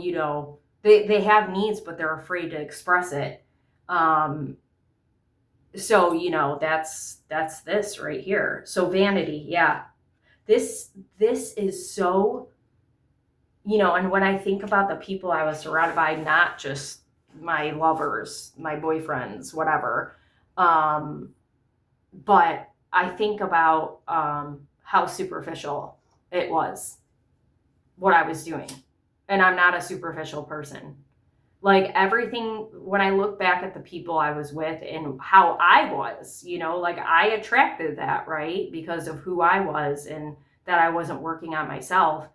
they have needs, but they're afraid to express it. So, that's this right here. So vanity. Yeah. This is so, and when I think about the people I was surrounded by, not just my lovers, my boyfriends, whatever, but I think about how superficial it was, what I was doing. And I'm not a superficial person. Like, everything, when I look back at the people I was with and how I was, like, I attracted that, right? Because of who I was and that I wasn't working on myself.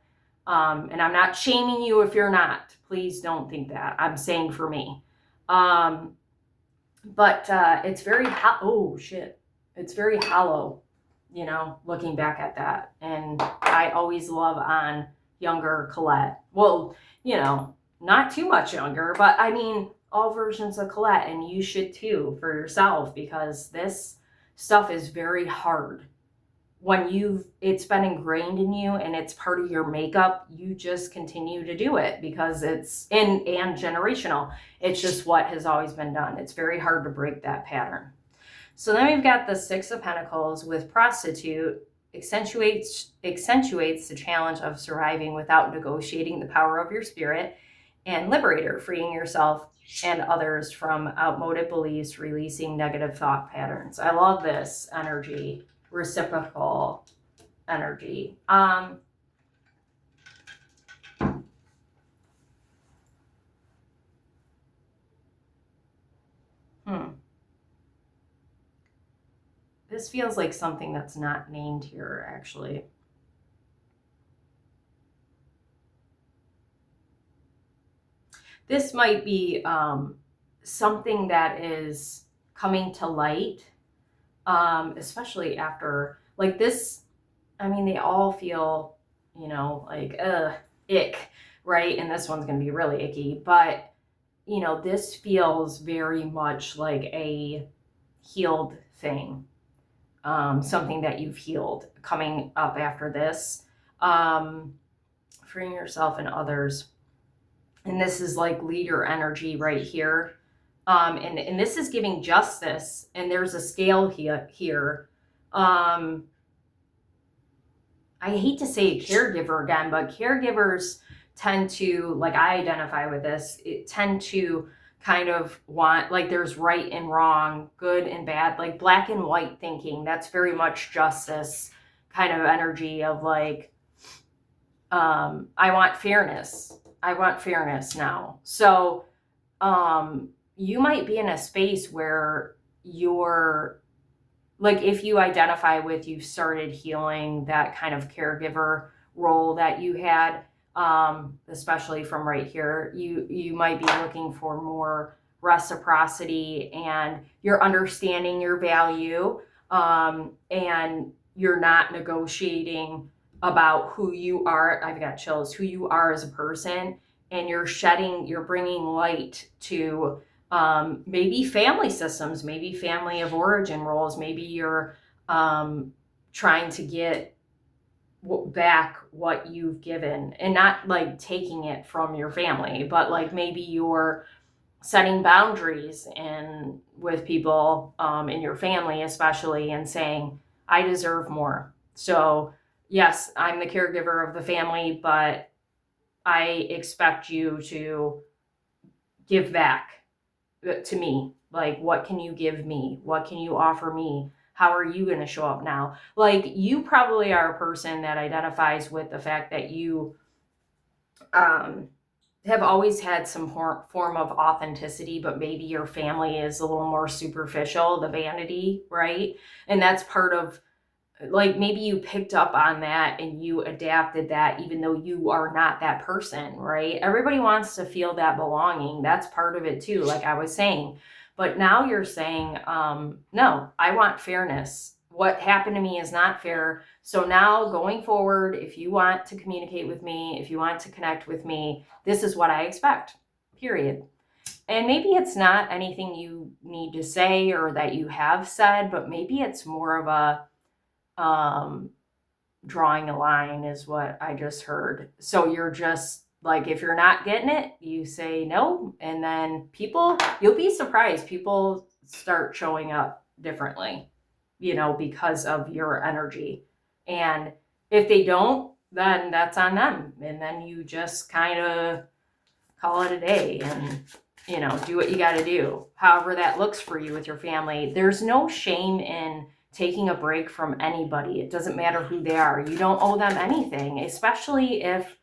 And I'm not shaming you if you're not. Please don't think that. I'm saying for me. But it's very, it's very hollow, looking back at that. And I always love on younger Colette. Well, not too much younger, but I mean, all versions of Colette, and you should too for yourself, because this stuff is very hard. When it's been ingrained in you and it's part of your makeup, you just continue to do it because it's and generational. It's just what has always been done. It's very hard to break that pattern. So then we've got the Six of Pentacles with prostitute. Accentuates the challenge of surviving without negotiating the power of your spirit. And liberator, freeing yourself and others from outmoded beliefs, releasing negative thought patterns. I love this energy, reciprocal energy. This feels like something that's not named here, actually. This might be something that is coming to light, especially after, like, this. I mean, they all feel, like, ick, right? And this one's going to be really icky. But, this feels very much like a healed thing, something that you've healed coming up after this, freeing yourself and others. And this is like leader energy right here. And this is giving justice, and there's a scale here. I hate to say caregiver again, but caregivers tend to, like, I identify with this, tend to kind of want, like, there's right and wrong, good and bad, like black and white thinking. That's very much justice kind of energy of, like, I want fairness. I want fairness now. So you might be in a space where you're, like, if you identify with, you've started healing that kind of caregiver role that you had, especially from right here, you might be looking for more reciprocity, and you're understanding your value, and you're not negotiating about who you are. I've got chills. Who you are as a person, and you're bringing light to maybe family systems, maybe family of origin roles, maybe you're trying to get back what you've given, and not like taking it from your family, but like maybe you're setting boundaries and with people in your family especially, and saying, I deserve more. So yes, I'm the caregiver of the family, but I expect you to give back to me. Like, what can you give me? What can you offer me? How are you going to show up now? Like, you probably are a person that identifies with the fact that you um, have always had some form of authenticity, but maybe your family is a little more superficial, the vanity, right? And that's part of, like, maybe you picked up on that and you adapted that, even though you are not that person, right? Everybody wants to feel that belonging. That's part of it too, like I was saying. But now you're saying, no, I want fairness. What happened to me is not fair. So now going forward, if you want to communicate with me, if you want to connect with me, this is what I expect, period. And maybe it's not anything you need to say or that you have said, but maybe it's more of a, drawing a line is what I just heard. So you're just like, if you're not getting it, you say no. And then you'll be surprised. People start showing up differently, because of your energy. And if they don't, then that's on them. And then you just kind of call it a day and, do what you got to do. However that looks for you with your family. There's no shame in taking a break from anybody. It doesn't matter who they are. You don't owe them anything, especially if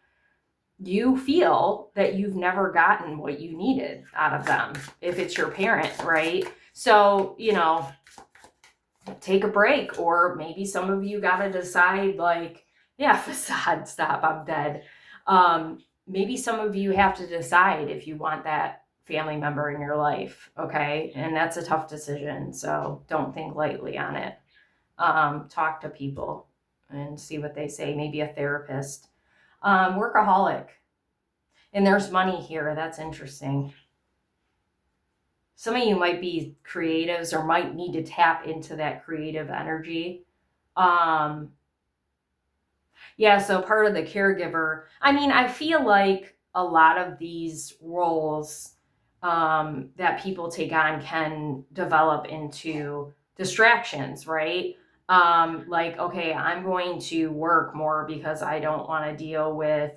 you feel that you've never gotten what you needed out of them, if it's your parent, right? So, take a break. Or maybe some of you got to decide, like, yeah, facade, stop, I'm dead. Maybe some of you have to decide if you want that family member in your life, okay? And that's a tough decision, so don't think lightly on it. Talk to people and see what they say, maybe a therapist. Workaholic. And there's money here. That's interesting. Some of you might be creatives or might need to tap into that creative energy. Yeah, so part of the caregiver, I feel like a lot of these roles that people take on can develop into distractions, right? Like, okay, I'm going to work more because I don't want to deal with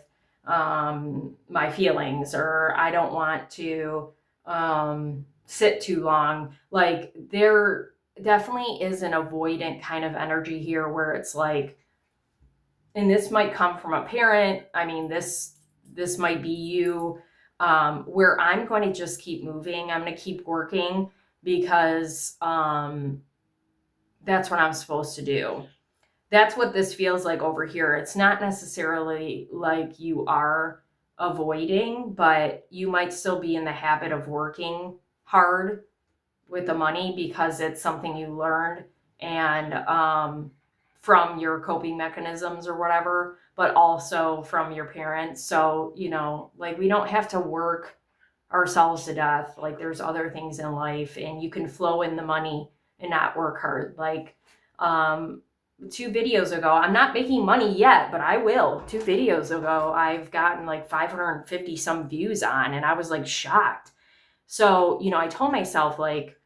my feelings, or I don't want to sit too long. Like, there definitely is an avoidant kind of energy here where it's like, and this might come from a parent. This might be you, where I'm going to just keep moving. I'm going to keep working because that's what I'm supposed to do. That's what this feels like over here. It's not necessarily like you are avoiding, but you might still be in the habit of working hard with the money because it's something you learned, and from your coping mechanisms or whatever, but also from your parents. So, like, we don't have to work ourselves to death. Like, there's other things in life, and you can flow in the money and not work hard. Like, 2 videos ago, I'm not making money yet, but I will. 2 videos ago, I've gotten like 550 some views on, and I was like shocked. So, I told myself, like,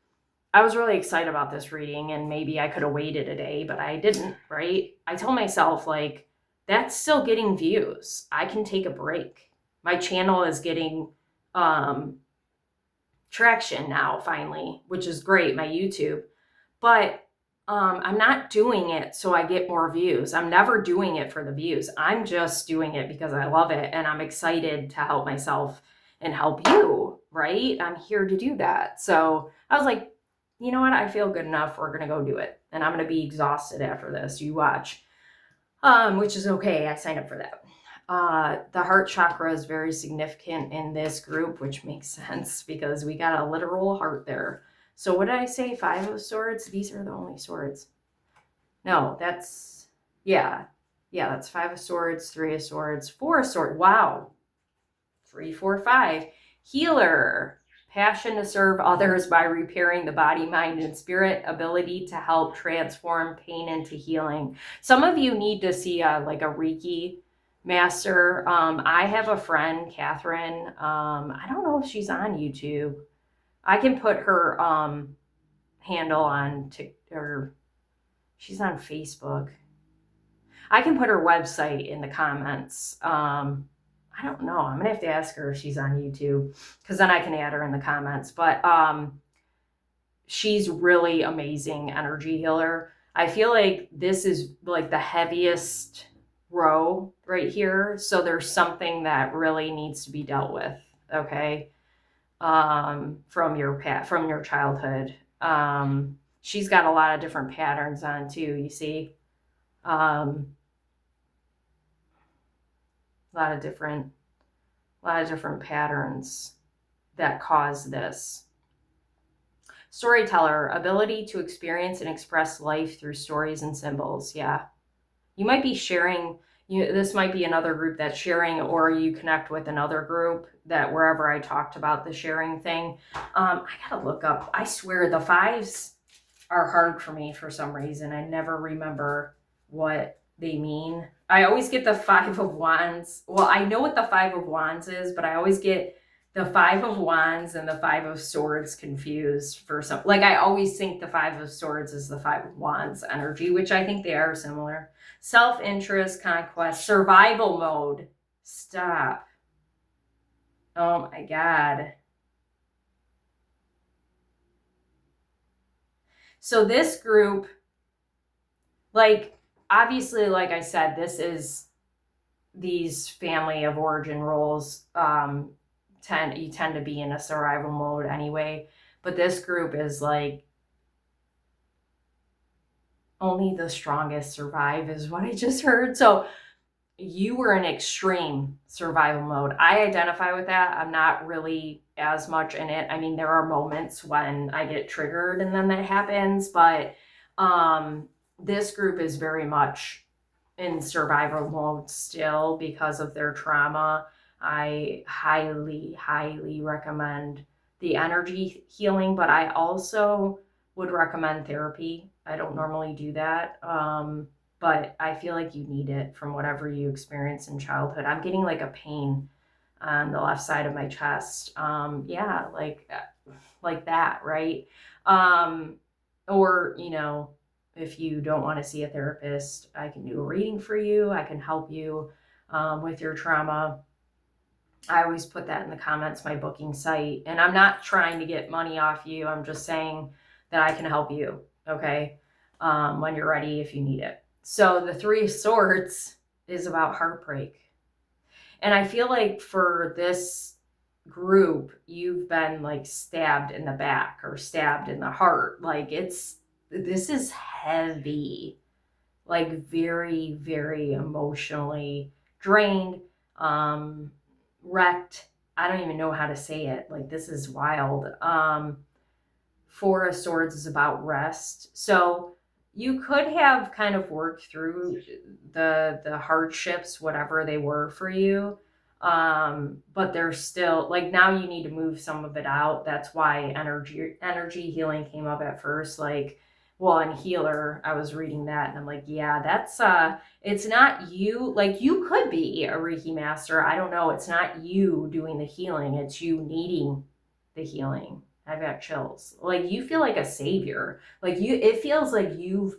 I was really excited about this reading, and maybe I could have waited a day, but I didn't, right? I told myself, like, that's still getting views. I can take a break. My channel is getting traction now, finally, which is great, my YouTube. But I'm not doing it so I get more views. I'm never doing it for the views. I'm just doing it because I love it, and I'm excited to help myself and help you, right? I'm here to do that. So I was like, you know what? I feel good enough. We're going to go do it. And I'm going to be exhausted after this. You watch, which is okay. I signed up for that. The heart chakra is very significant in this group, which makes sense because we got a literal heart there. So what did I say? 5 of swords? These are the only swords. No, that's, yeah, that's 5 of swords, 3 of swords, 4 of swords. Wow. 3, 4, 5. Healer. Passion to serve others by repairing the body, mind, and spirit. Ability to help transform pain into healing. Some of you need to see a Reiki master. I have a friend, Catherine. I don't know if she's on YouTube. I can put her handle on or she's on Facebook. I can put her website in the comments. I don't know. I'm gonna have to ask her if she's on YouTube, because then I can add her in the comments. But she's really amazing energy healer. I feel like this is like the heaviest row right here. So there's something that really needs to be dealt with. Okay. From your childhood. She's got a lot of different patterns on too, you see. A lot of different patterns that cause this. Storyteller, ability to experience and express life through stories and symbols. Yeah. You might be sharing, this might be another group that's sharing, or you connect with another group that wherever I talked about the sharing thing. I gotta look up. I swear the fives are hard for me for some reason. I never remember what they mean. I always get the Five of Wands. Well, I know what the Five of Wands is, but I always get the Five of Wands and the Five of Swords confused for some. Like, I always think the Five of Swords is the Five of Wands energy, which I think they are similar. Self-interest, conquest, survival mode. Stop. Oh my God. So this group, like, obviously, like I said, this is these family of origin roles you tend to be in a survival mode anyway. But this group is like only the strongest survive is what I just heard. So you were in extreme survival mode. I identify with that. I'm not really as much in it. I mean, there are moments when I get triggered and then that happens, but this group is very much in survival mode still because of their trauma. I highly, highly recommend the energy healing, but I also would recommend therapy. I don't normally do that. But I feel like you need it from whatever you experience in childhood. I'm getting like a pain on the left side of my chest. Yeah, like that, right? Or, if you don't want to see a therapist, I can do a reading for you. I can help you with your trauma. I always put that in the comments, my booking site. And I'm not trying to get money off you. I'm just saying that I can help you, okay, when you're ready, if you need it. So the Three of Swords is about heartbreak. And I feel like for this group, you've been like stabbed in the back or stabbed in the heart. Like this is heavy, like very, very emotionally drained, wrecked. I don't even know how to say it. Like, this is wild. Four of Swords is about rest. So you could have kind of worked through the hardships, whatever they were for you. But there's still, like, now you need to move some of it out. That's why energy healing came up at first. Like, well, and healer, I was reading that and I'm like, yeah, that's it's not you. Like, you could be a Reiki master. I don't know. It's not you doing the healing. It's you needing the healing. I've got chills. Like, you feel like a savior. Like, it feels like you've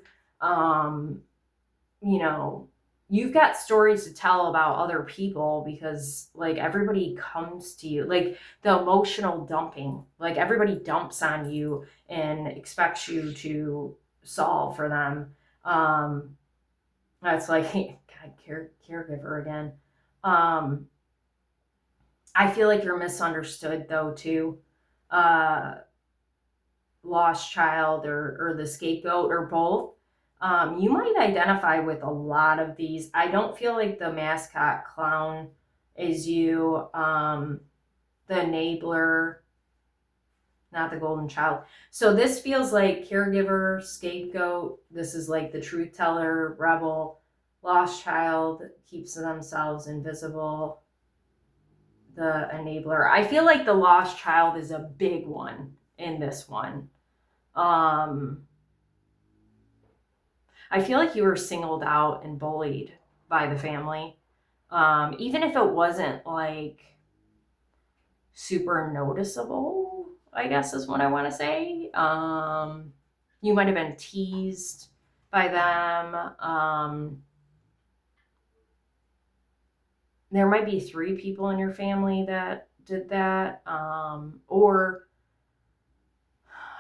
you've got stories to tell about other people, because like everybody comes to you, like the emotional dumping, like everybody dumps on you and expects you to solve for them. That's like, God, caregiver again. I feel like you're misunderstood though too. Lost child or the scapegoat or both. You might identify with a lot of these. I don't feel like the mascot clown is you. The enabler, not the golden child. So this feels like caregiver, scapegoat. This is like the truth teller, rebel, lost child, keeps themselves invisible. the enabler. I feel like the lost child is a big one in this one. I feel like you were singled out and bullied by the family. Even if it wasn't like super noticeable, I guess is what I want to say. You might have been teased by them. There might be 3 people in your family that did that. Or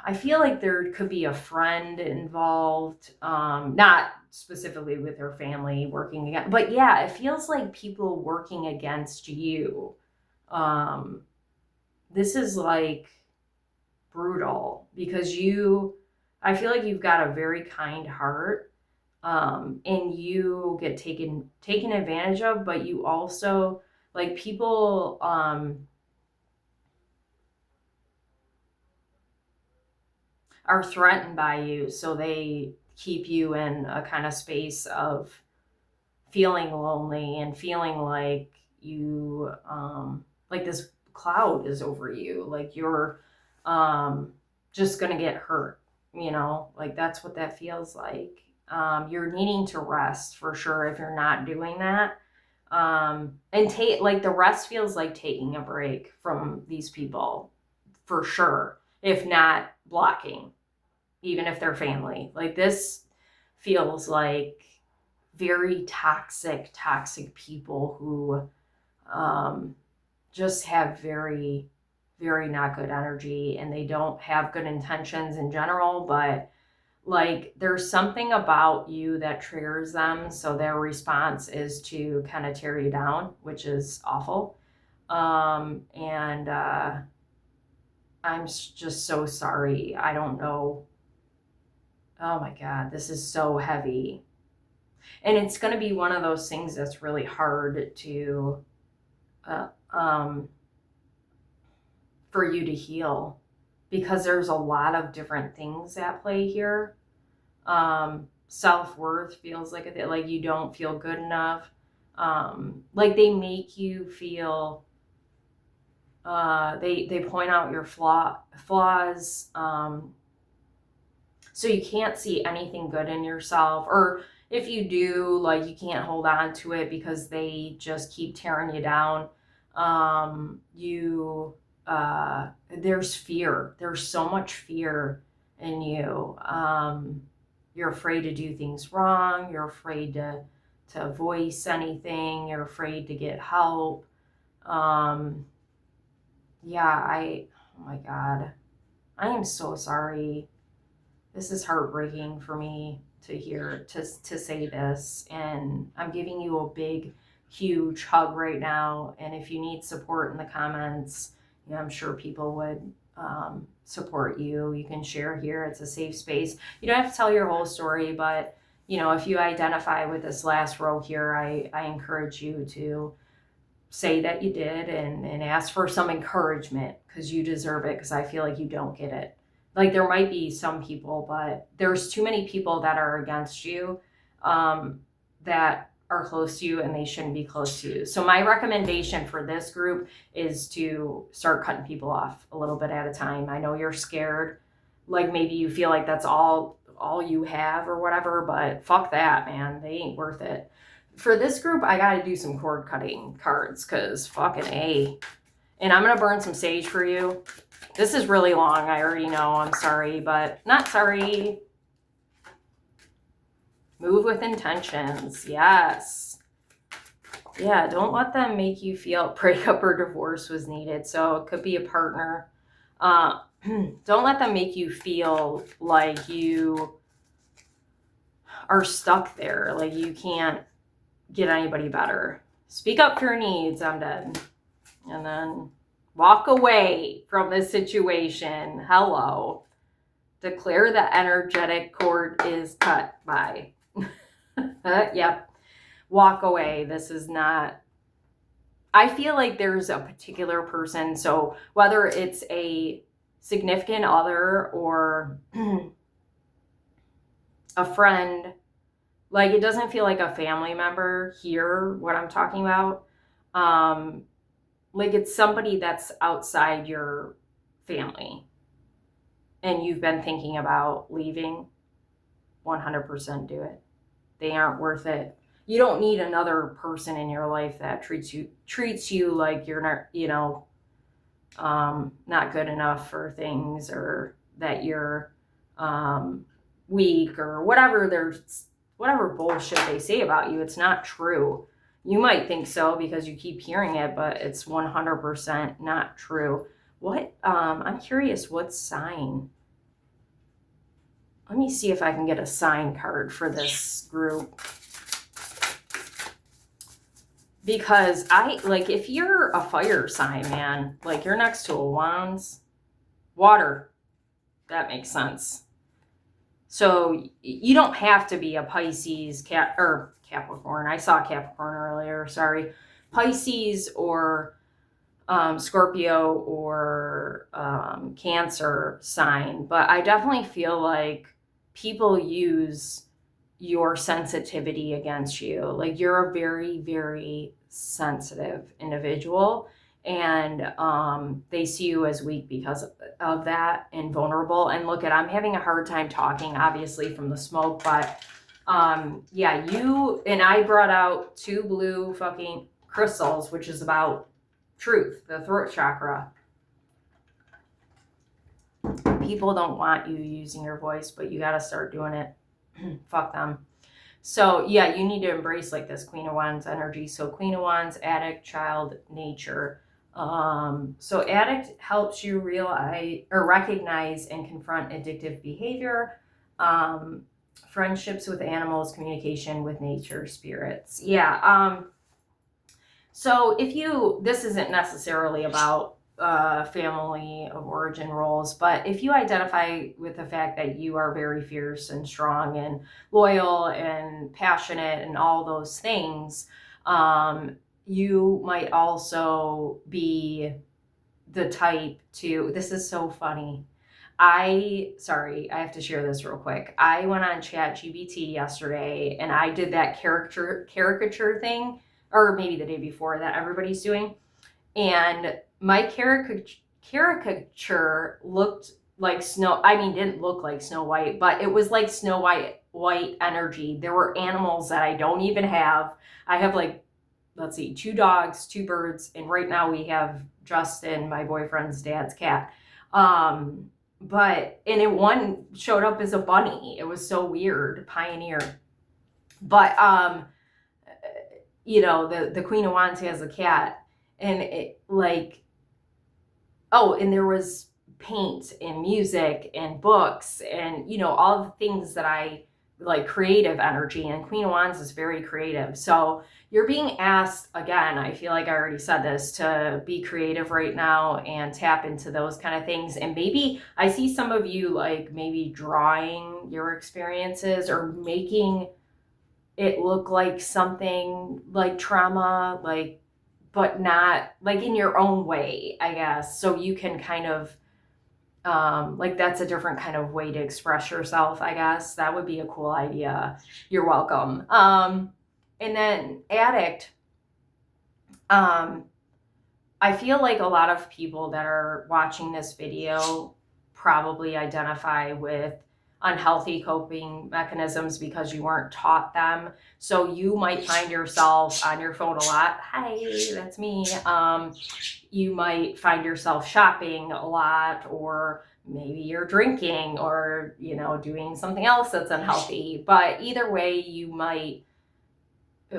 I feel like there could be a friend involved, not specifically with their family working against, but yeah, it feels like people working against you. This is like brutal because I feel like you've got a very kind heart, and you get taken advantage of, but you also like people, are threatened by you, so they keep you in a kind of space of feeling lonely and feeling like you, like this cloud is over you, like you're, just gonna get hurt, like that's what that feels like. You're needing to rest for sure if you're not doing that. And take, like, the rest feels like taking a break from these people for sure, if not blocking, even if they're family. Like, this feels like very toxic people who, just have very, very not good energy, and they don't have good intentions in general, but like there's something about you that triggers them, so their response is to kind of tear you down, which is awful. And I'm just so sorry. I don't know. Oh my God, this is so heavy. And it's going to be one of those things that's really hard to, uh, for you to heal, because there's a lot of different things at play here. Self-worth feels like like you don't feel good enough. Like they make you feel, they point out your flaws, so you can't see anything good in yourself, or if you do, like you can't hold on to it because they just keep tearing you down. You There's fear, there's so much fear in you. You're afraid to do things wrong, you're afraid to voice anything, you're afraid to get help. Yeah, oh my God, I am so sorry. This is heartbreaking for me to hear, to say this, and I'm giving you a big, huge hug right now. And if you need support in the comments, I'm sure people would, support you. You can share here. It's a safe space. You don't have to tell your whole story, but if you identify with this last row here, I encourage you to say that you did, and ask for some encouragement, because you deserve it, because I feel like you don't get it. Like, there might be some people, but there's too many people that are against you, that are close to you, and they shouldn't be close to you. So my recommendation for this group is to start cutting people off a little bit at a time. I know you're scared, like maybe you feel like that's all you have or whatever, but fuck that, man. They ain't worth it. For this group, I got to do some cord cutting cards, because fucking A. And I'm going to burn some sage for you. This is really long. I already know. I'm sorry, but not sorry. Move with intentions. Yes. Yeah, don't let them make you feel breakup or divorce was needed. So it could be a partner. Don't let them make you feel like you are stuck there, like you can't get anybody better. Speak up for your needs. I'm dead. And then walk away from this situation. Hello. Declare the energetic cord is cut. Bye. Yep. Walk away. This is not, I feel like there's a particular person. So whether it's a significant other or a friend, like it doesn't feel like a family member here, what I'm talking about. like it's somebody that's outside your family and you've been thinking about leaving, 100% do it. They aren't worth it. You don't need another person in your life that treats you like you're not, not good enough for things, or that you're weak, or whatever bullshit they say about you. It's not true. You might think so because you keep hearing it, but it's 100% not true. What I'm curious, what sign? Let me see if I can get a sign card for this group. Because if you're a fire sign, man, like you're next to a wands, water, that makes sense. So you don't have to be a Pisces, or Capricorn. I saw Capricorn earlier, sorry. Pisces or Scorpio or Cancer sign. But I definitely feel like people use your sensitivity against you. Like you're a very, very sensitive individual, and they see you as weak because of that, and vulnerable. And look, I'm having a hard time talking, obviously, from the smoke, but yeah, you and I brought out 2 blue fucking crystals, which is about truth, the throat chakra. People don't want you using your voice, but you got to start doing it. Fuck them. So yeah, you need to embrace like this Queen of Wands energy. So Queen of Wands, addict, child, nature. So addict helps you realize or recognize and confront addictive behavior. Friendships with animals, communication with nature, spirits. Yeah. So this isn't necessarily about family of origin roles, but if you identify with the fact that you are very fierce and strong and loyal and passionate and all those things, you might also be the type to, this is so funny. I have to share this real quick. I went on ChatGPT yesterday and I did that caricature thing, or maybe the day before, that everybody's doing. And my caricature looked like didn't look like Snow White, but it was like Snow White energy. There were animals that I don't even have. I have like, let's see, 2 dogs, 2 birds, and right now we have Justin, my boyfriend's dad's cat. One showed up as a bunny. It was so weird, Pioneer. But the Queen of Wands has a cat, and it and there was paint and music and books and all the things that I like, creative energy, and Queen of Wands is very creative. So you're being asked, again, I feel like I already said this, to be creative right now and tap into those kind of things. And maybe I see some of you like maybe drawing your experiences or making it look like something like trauma, but not like in your own way, I guess. So you can kind of that's a different kind of way to express yourself, I guess. That would be a cool idea. You're welcome. And then addict, I feel like a lot of people that are watching this video probably identify with unhealthy coping mechanisms because you weren't taught them. So you might find yourself on your phone a lot. Hi, that's me. You might find yourself shopping a lot, or maybe you're drinking, or doing something else that's unhealthy. But either way, you might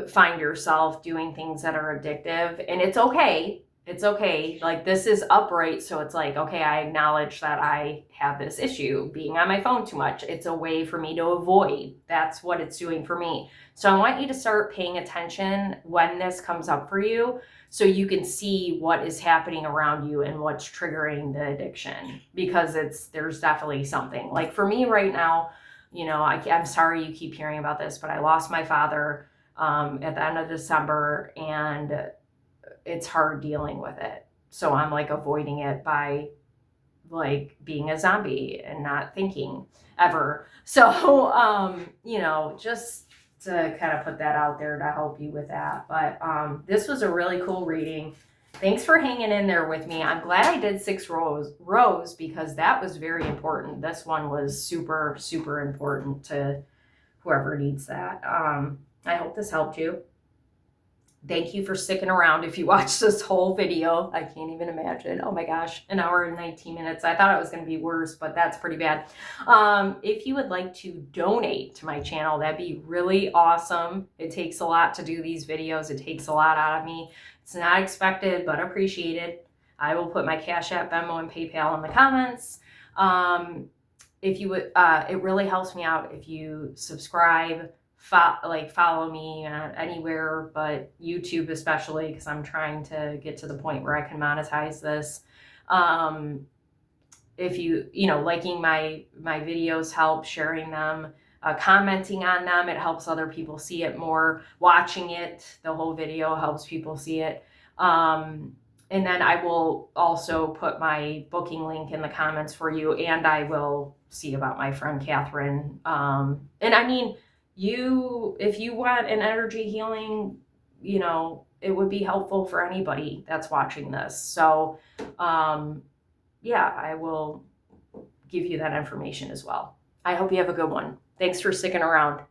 find yourself doing things that are addictive, and it's okay. It's okay. Like, this is upright, so it's like, okay, I acknowledge that I have this issue, being on my phone too much. It's a way for me to avoid. That's what it's doing for me. So I want you to start paying attention when this comes up for you, so you can see what is happening around you and what's triggering the addiction, because there's definitely something. Like for me right now, I'm sorry you keep hearing about this, but I lost my father at the end of December, and it's hard dealing with it. So I'm like avoiding it by like being a zombie and not thinking ever. So, just to kind of put that out there to help you with that. But this was a really cool reading. Thanks for hanging in there with me. I'm glad I did 6 rows because that was very important. This one was super, super important to whoever needs that. I hope this helped you. Thank you for sticking around. If you watched this whole video, I can't even imagine. Oh my gosh, an hour and 19 minutes. I thought it was going to be worse, but that's pretty bad. If you would like to donate to my channel, that'd be really awesome. It takes a lot to do these videos. It takes a lot out of me. It's not expected, but appreciated. I will put my Cash App, Venmo, and PayPal in the comments. If you would, it really helps me out if you subscribe, follow me anywhere, but YouTube especially, because I'm trying to get to the point where I can monetize this. If you know, liking my videos help, sharing them, commenting on them, it helps other people see it more. Watching it, the whole video helps people see it. And then I will also put my booking link in the comments for you, and I will see about my friend Catherine. And I mean, if you want an energy healing, you know, it would be helpful for anybody that's watching this. So, yeah, I will give you that information as well. I hope you have a good one. Thanks for sticking around.